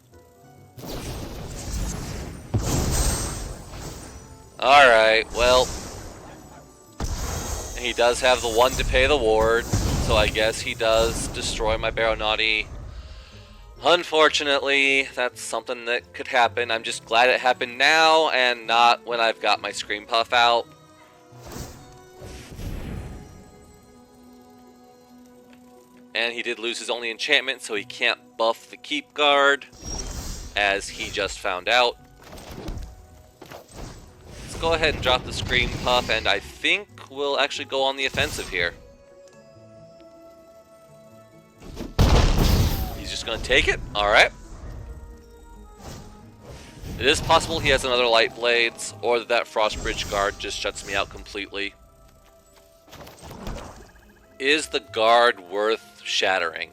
Alright, well, he does have the 1 to pay the ward, so I guess he does destroy my Barrow Naughty. Unfortunately, that's something that could happen. I'm just glad it happened now and not when I've got my Scream Puff out. And he did lose his only enchantment, so he can't buff the Keep Guard, as he just found out. Let's go ahead and drop the Scream Puff, and I think we'll actually go on the offensive here. He's just going to take it? Alright. It is possible he has another Light Blades, or that Frostbridge Guard just shuts me out completely. Is the guard worth shattering?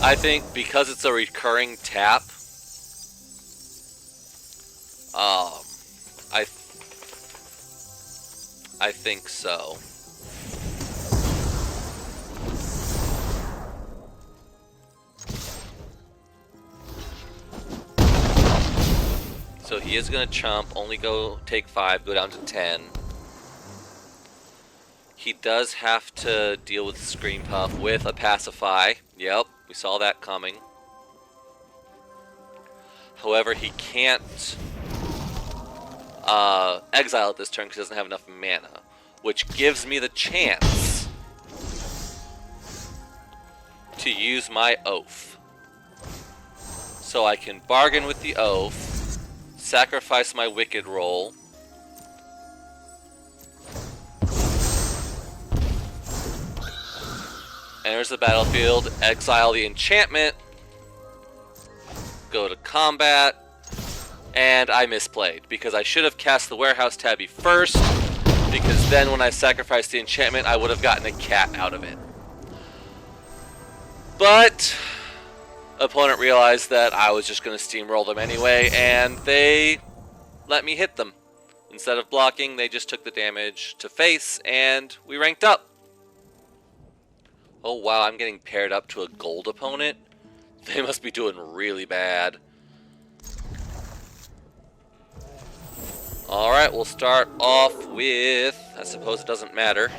I think because it's a recurring tap, I think so. So he is going to chump, only take 5, go down to 10. He does have to deal with the Scream Puff with a Pacify. Yep, we saw that coming. However, he can't exile at this turn because he doesn't have enough mana, which gives me the chance to use my Oath. So I can bargain with the Oath, sacrifice my Wicked roll, enters the battlefield, exile the enchantment, go to combat, and I misplayed because I should have cast the Warehouse Tabby first, because then when I sacrificed the enchantment I would have gotten a cat out of it. But opponent realized that I was just going to steamroll them anyway, and they let me hit them. Instead of blocking, they just took the damage to face, and we ranked up. Oh wow, I'm getting paired up to a gold opponent? They must be doing really bad. Alright, we'll start off with... I suppose it doesn't matter,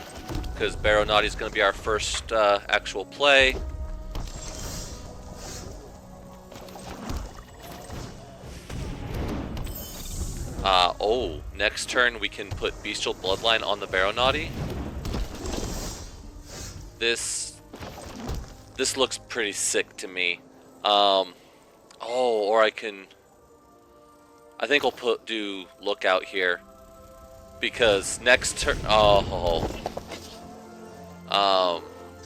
because Barrow Naughty is going to be our first actual play. Next turn we can put Bestial Bloodline on the Barrow Naughty. This looks pretty sick to me. Oh, or I can... I think I'll do lookout here. Because next turn... Oh.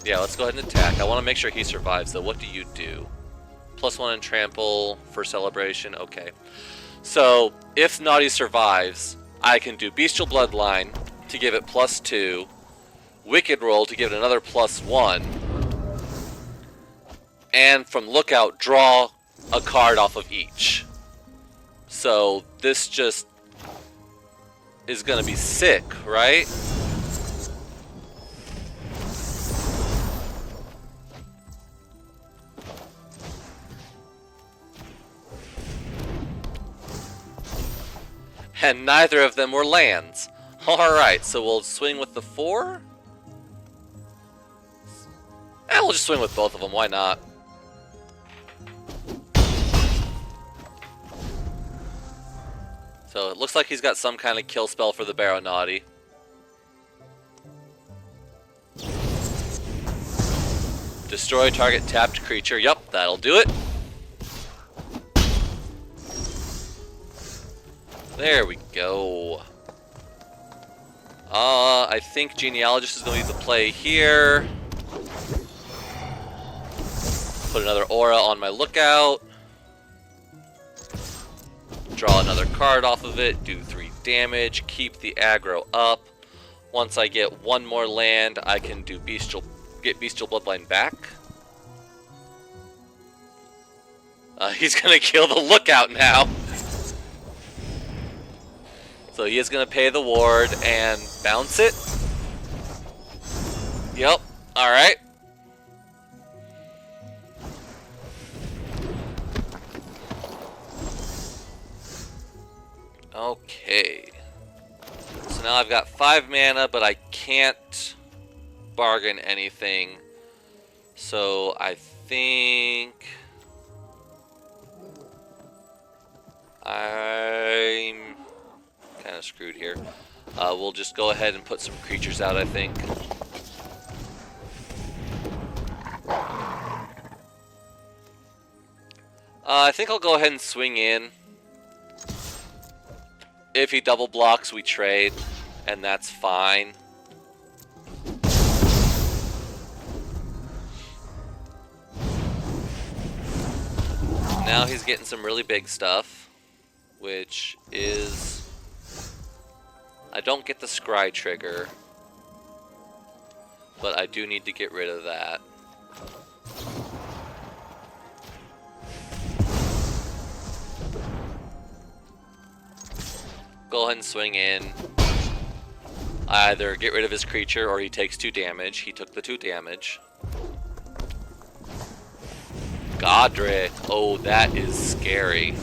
Yeah, let's go ahead and attack. I want to make sure he survives, though. What do you do? +1 in trample for celebration. Okay. So, if Naughty survives, I can do Bestial Bloodline to give it +2. Wicked Roll to give it another +1. And from Lookout, draw a card off of each. So, this just is going to be sick, right? And neither of them were lands. Alright, so we'll swing with the 4. And we'll just swing with both of them, why not? So it looks like he's got some kind of kill spell for the Barrow Naughty. Destroy target tapped creature. Yup, that'll do it. There we go. I think Genealogist is going to be the play here. Put another aura on my lookout. Draw another card off of it. Do 3 damage. Keep the aggro up. Once I get one more land, I can do get Bestial Bloodline back. He's going to kill the lookout now. So he is going to pay the ward and bounce it. Yep. Alright. Okay. So now I've got 5 mana, but I can't bargain anything. So I think... I'm kind of screwed here. We'll just go ahead and put some creatures out, I think. I think I'll go ahead and swing in. If he double blocks, we trade, and that's fine. Now he's getting some really big stuff, which is... I don't get the scry trigger, but I do need to get rid of that. Go ahead and swing in. I either get rid of his creature or he takes 2 damage. He took the 2 damage. Godric. Oh, that is scary.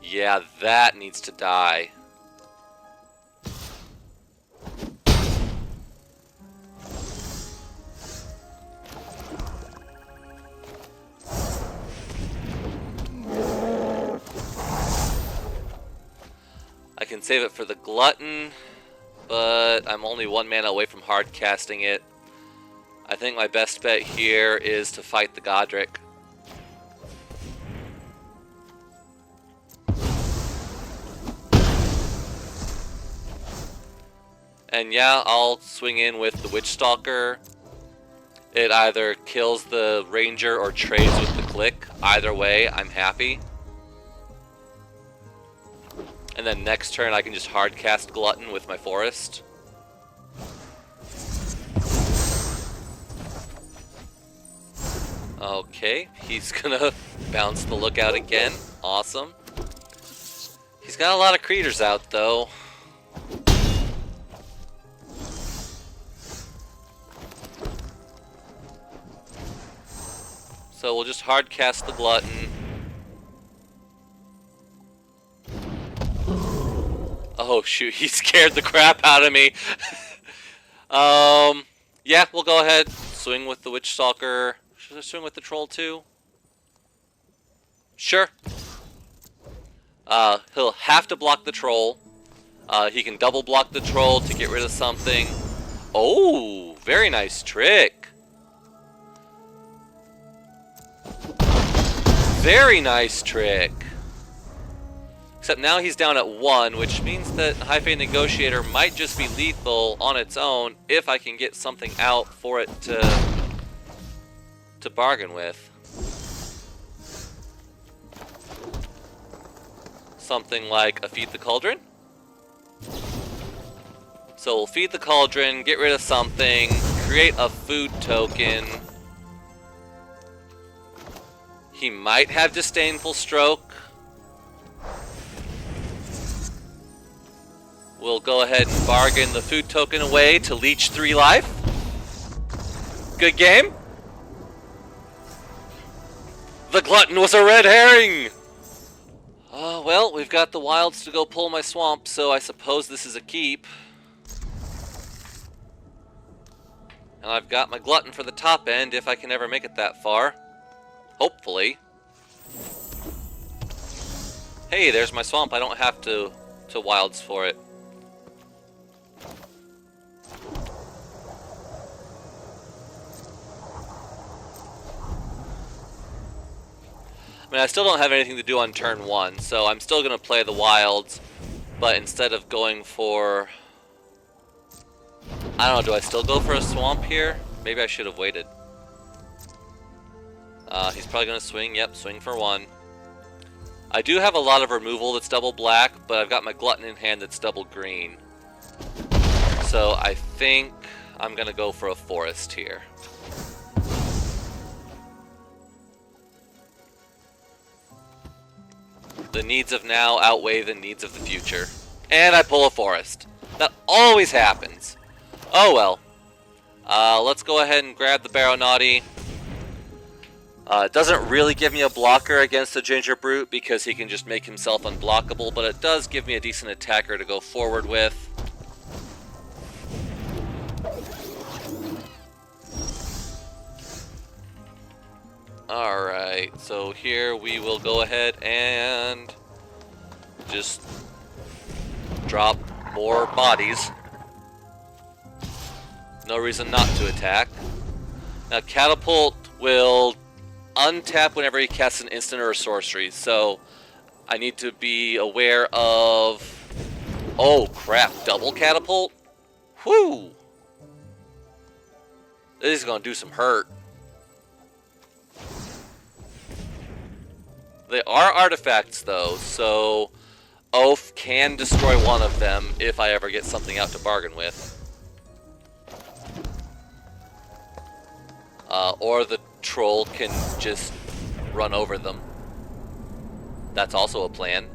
Yeah, that needs to die. I can save it for the Glutton, but I'm only 1 mana away from hard casting it. I think my best bet here is to fight the Godric. And yeah, I'll swing in with the Witchstalker. It either kills the Ranger or trades with the Click. Either way, I'm happy. And then next turn I can just hard cast Glutton with my Forest. Okay, he's gonna bounce the Lookout again. Awesome. He's got a lot of creatures out though. So we'll just hard cast the Glutton. Oh shoot, he scared the crap out of me. Yeah, we'll go ahead. Swing with the Witchstalker. Should I swing with the Troll too? Sure. He'll have to block the Troll. He can double block the Troll to get rid of something. Oh, very nice trick. Very nice trick. Except now he's down at 1, which means that High Fate Negotiator might just be lethal on its own if I can get something out for it to bargain with. Something like a Feed the Cauldron. So we'll Feed the Cauldron, get rid of something, create a food token. He might have Disdainful Stroke. We'll go ahead and bargain the food token away to leech 3 life. Good game. The Glutton was a red herring! Well, we've got the wilds to go pull my swamp, so I suppose this is a keep. And I've got my Glutton for the top end if I can ever make it that far. Hopefully. Hey, there's my swamp. I don't have to wilds for it. I mean, I still don't have anything to do on turn 1, so I'm still going to play the wilds, but instead of going for... I don't know, do I still go for a swamp here? Maybe I should have waited. He's probably going to swing. Yep, swing for 1. I do have a lot of removal that's double black, but I've got my Glutton in hand that's double green. So I think I'm going to go for a forest here. The needs of now outweigh the needs of the future. And I pull a forest. That always happens. Oh well. Let's go ahead and grab the Baronauti. It doesn't really give me a blocker against the Ginger Brute because he can just make himself unblockable, but it does give me a decent attacker to go forward with. Alright, so here we will go ahead and just drop more bodies. No reason not to attack. Now Catapult will untap whenever he casts an instant or a sorcery, so I need to be aware of... Oh crap, double Catapult? Whew! This is gonna do some hurt. They are artifacts though, so Oath can destroy one of them if I ever get something out to bargain with. Or the troll can just run over them. That's also a plan.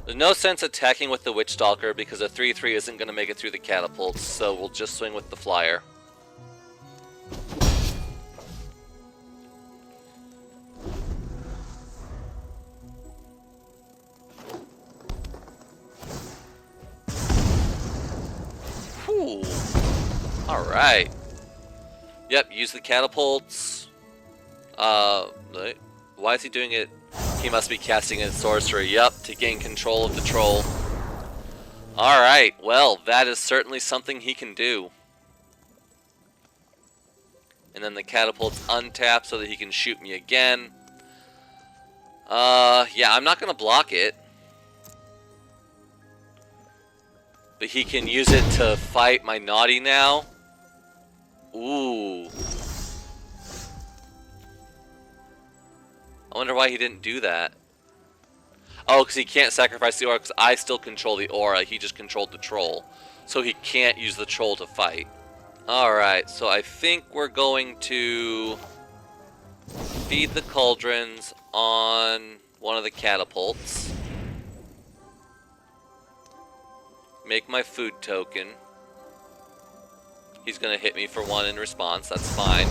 There's no sense attacking with the Witch Stalker because a 3/3 isn't going to make it through the catapults, so we'll just swing with the flyer. Whew. Alright. Yep, use the catapults. Why is he doing it? He must be casting a sorcery, yep, to gain control of the troll. Alright, well, that is certainly something he can do. And then the catapults untap so that he can shoot me again. Yeah, I'm not going to block it. But he can use it to fight my Naughty now. Ooh. I wonder why he didn't do that. Oh, because he can't sacrifice the aura because I still control the aura. He just controlled the troll. So he can't use the troll to fight. Alright, so I think we're going to feed the cauldrons on one of the catapults. Make my food token. He's going to hit me for 1 in response. That's fine.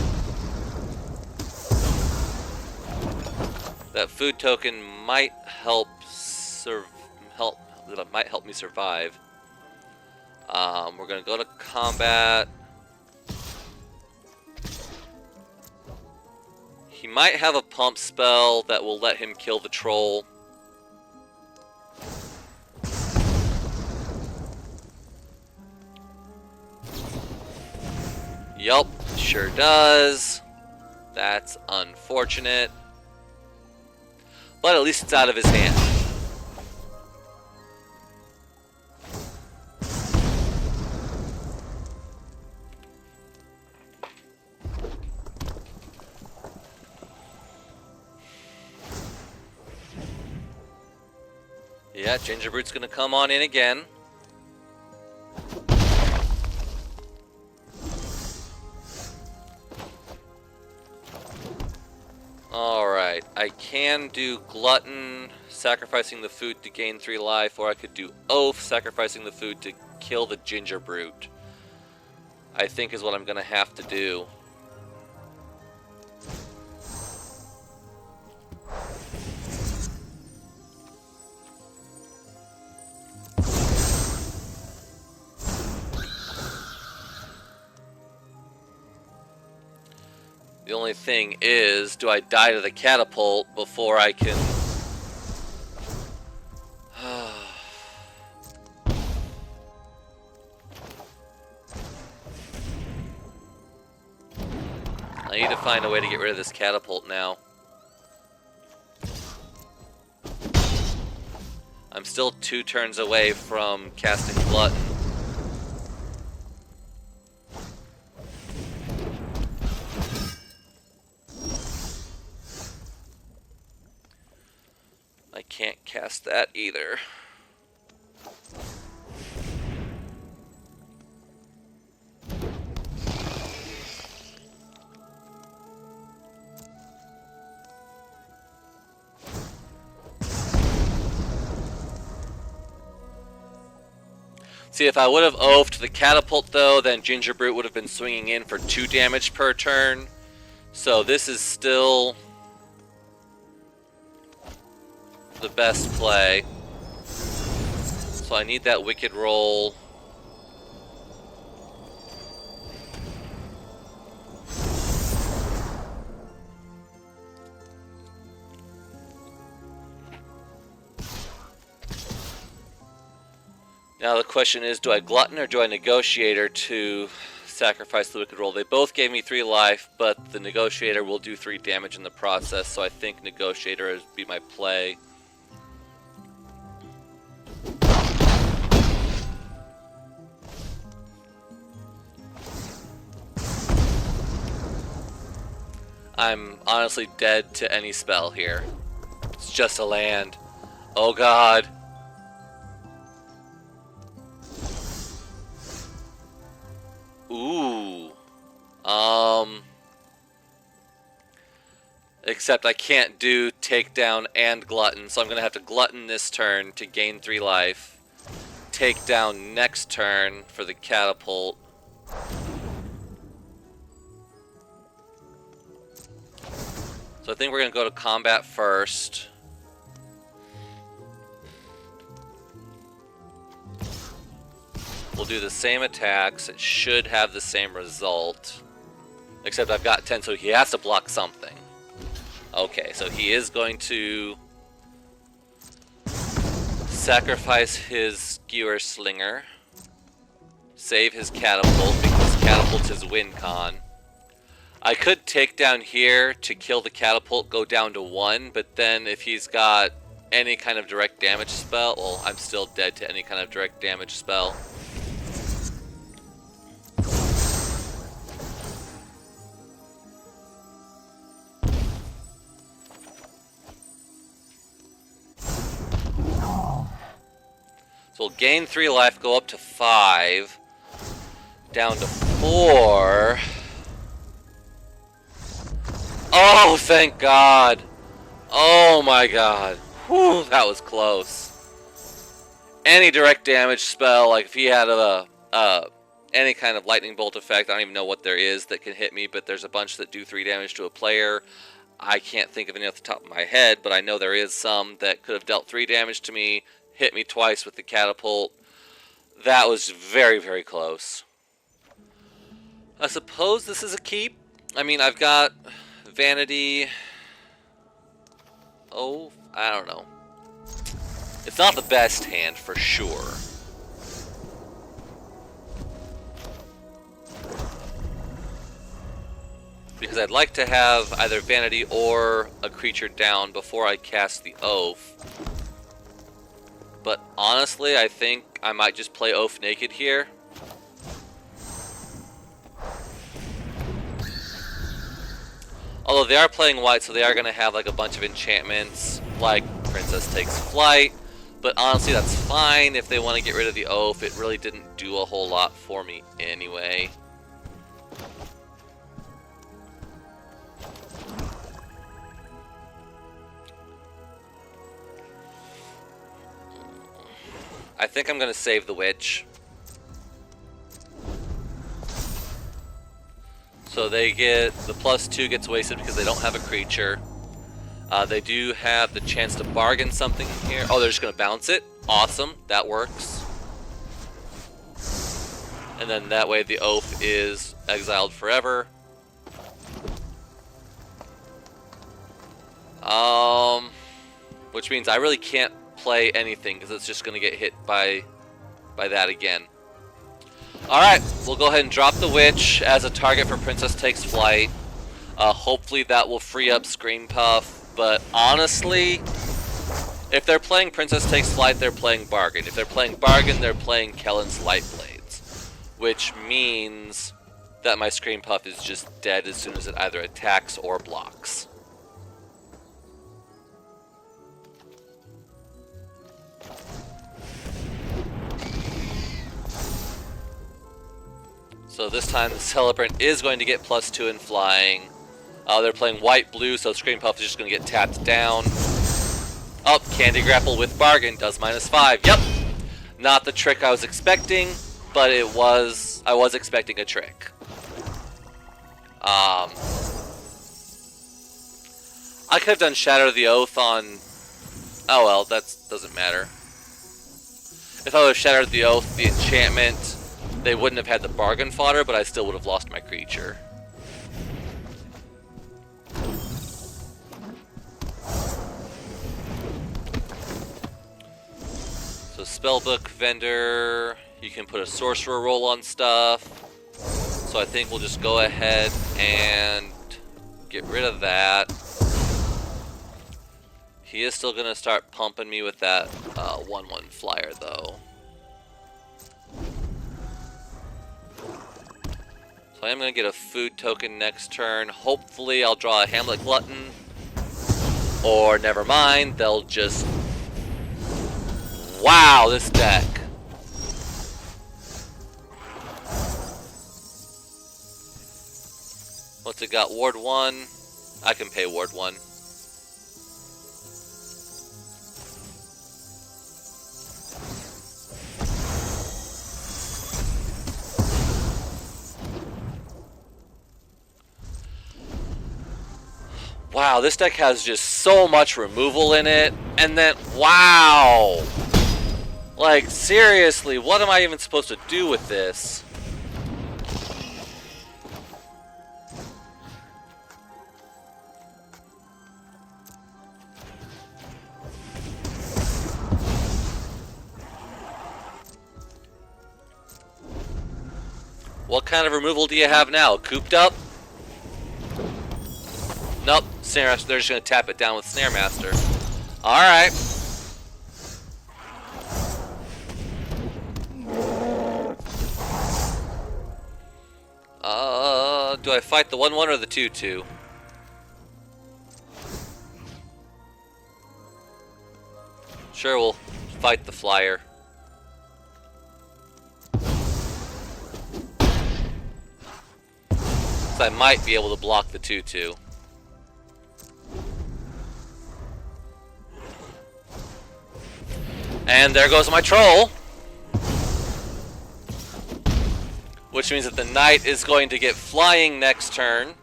That food token might help me survive. We're going to go to combat. He might have a pump spell that will let him kill the troll. Yup, sure does. That's unfortunate. But at least it's out of his hand. Yeah, Gingerbread's gonna come on in again. Alright, I can do Glutton, sacrificing the food to gain 3 life, or I could do Oath, sacrificing the food to kill the Gingerbrute. I think is what I'm gonna have to do. The only thing is, do I die to the catapult before I can... I need to find a way to get rid of this catapult now. I'm still 2 turns away from casting Glutton. I can't cast that either. See, if I would have oafed the catapult though, then Gingerbrute would have been swinging in for 2 damage per turn. So this is still the best play. So I need that wicked roll. Now the question is, do I Glutton or do I Negotiator to sacrifice the wicked roll? They both gave me 3 life, but the Negotiator will do 3 damage in the process, so I think Negotiator would be my play. I'm honestly dead to any spell here. It's just a land. Oh god. Ooh. Except I can't do Takedown and Glutton, so I'm gonna have to Glutton this turn to gain 3 life. Takedown next turn for the catapult. So I think we're gonna go to combat first. We'll do the same attacks. It should have the same result. Except I've got 10, so he has to block something. Okay, so he is going to sacrifice his Skewer Slinger. Save his catapult, because catapult's his win con. I could take down here to kill the catapult, go down to 1, but then if he's got any kind of direct damage spell, well, I'm still dead to any kind of direct damage spell. So we'll gain 3 life, go up to 5, down to 4. Oh, thank God. Oh my God. Whew, that was close. Any direct damage spell, like if he had any kind of lightning bolt effect, I don't even know what there is that can hit me, but there's a bunch that do 3 damage to a player. I can't think of any off the top of my head, but I know there is some that could have dealt 3 damage to me, hit me twice with the catapult. That was very, very close. I suppose this is a keep. I mean, I've got Vanity. Oh, I don't know. It's not the best hand for sure. I'd like to have either Vanity or a creature down before I cast the Oath. But honestly, I think I might just play Oath naked here. Although they are playing white, so they are going to have like a bunch of enchantments, like Princess Takes Flight. But honestly, that's fine if they want to get rid of the Oath. It really didn't do a whole lot for me anyway. I think I'm going to save the Witch. So they get, the +2 gets wasted because they don't have a creature. They do have the chance to bargain something here. Oh, they're just going to bounce it. Awesome, that works. And then that way the Oath is exiled forever. Which means I really can't play anything because it's just going to get hit by that again. Alright, we'll go ahead and drop the Witch as a target for Princess Takes Flight. Hopefully that will free up Scream Puff, but honestly, if they're playing Princess Takes Flight, they're playing Bargain. If they're playing Bargain, they're playing Kellen's Light Blades, which means that my Scream Puff is just dead as soon as it either attacks or blocks. So this time the Celebrant is going to get +2 in flying. They're playing white-blue, so Scream Puff is just going to get tapped down. Oh, Candy Grapple with Bargain does -5. Yep, not the trick I was expecting, but I was expecting a trick. I could have done Shatter the Oath on... Oh well, that doesn't matter. If I would have Shattered the Oath, the enchantment, they wouldn't have had the bargain fodder, but I still would have lost my creature. So Spellbook Vendor, you can put a Sorcerer roll on stuff. So I think we'll just go ahead and get rid of that. He is still going to start pumping me with that 1/1 flyer though. So I am going to get a food token next turn. Hopefully I'll draw a Hamlet Glutton. Or never mind, they'll just... Wow, this deck. What's it got? Ward 1. I can pay Ward 1. Wow, this deck has just so much removal in it, and then, wow! Like, seriously, what am I even supposed to do with this? What kind of removal do you have now? Cooped up? Nope, Snare Master. They're just going to tap it down with Snare Master. Alright. Do I fight the 1/1 or the 2/2? Sure, we'll fight the flyer. So I might be able to block the 2/2. And there goes my troll. Which means that the knight is going to get flying next turn.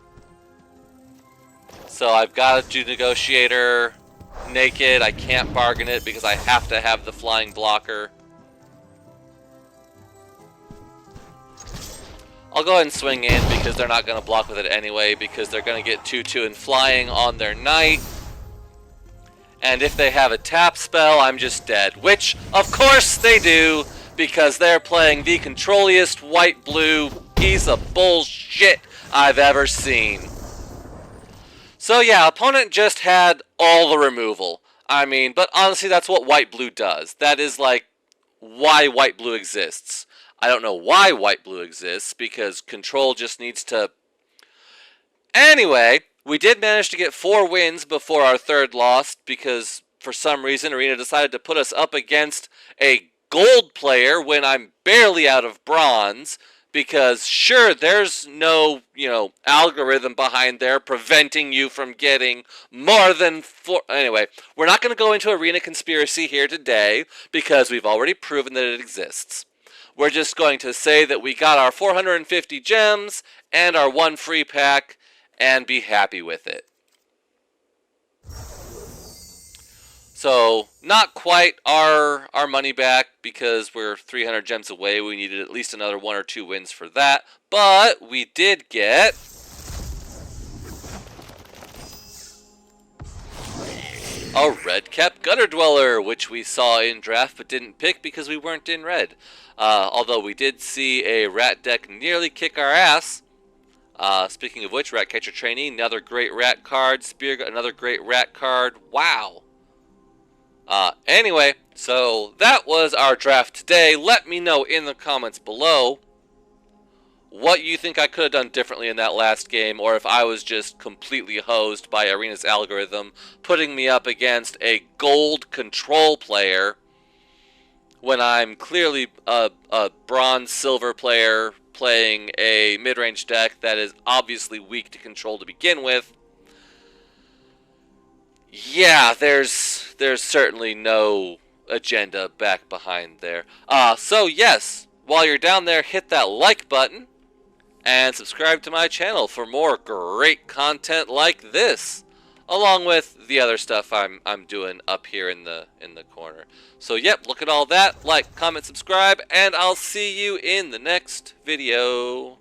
So I've got to do Negotiator naked. I can't bargain it because I have to have the flying blocker. I'll go ahead and swing in because they're not going to block with it anyway because they're going to get 2/2 and flying on their knight. And if they have a tap spell, I'm just dead. Which, of course they do, because they're playing the controlliest white-blue piece of bullshit I've ever seen. So yeah, opponent just had all the removal. I mean, but honestly, that's what white-blue does. That is like why white-blue exists. I don't know why white-blue exists, because control just needs to... Anyway, we did manage to get 4 wins before our third loss, because for some reason Arena decided to put us up against a gold player when I'm barely out of bronze, because sure, there's no, algorithm behind there preventing you from getting more than 4. Anyway, we're not going to go into Arena Conspiracy here today, because we've already proven that it exists. We're just going to say that we got our 450 gems and our 1 free pack, and be happy with it. So, not quite our money back, because we're 300 gems away. We needed at least another 1 or 2 wins for that. But we did get a red-capped gutter dweller, which we saw in draft but didn't pick because we weren't in red. Although we did see a rat deck nearly kick our ass. Speaking of which, Ratcatcher Trainee, another great rat card. Spear, another great rat card. Wow. Anyway, so that was our draft today. Let me know in the comments below what you think I could have done differently in that last game, or if I was just completely hosed by Arena's algorithm, putting me up against a gold control player when I'm clearly a bronze-silver player playing a mid-range deck that is obviously weak to control to begin with. Yeah, there's certainly no agenda back behind there. So yes, while you're down there, hit that like button and subscribe to my channel for more great content like this, along with the other stuff I'm doing up here in the corner. So yep, look at all that, like, comment, subscribe, and I'll see you in the next video.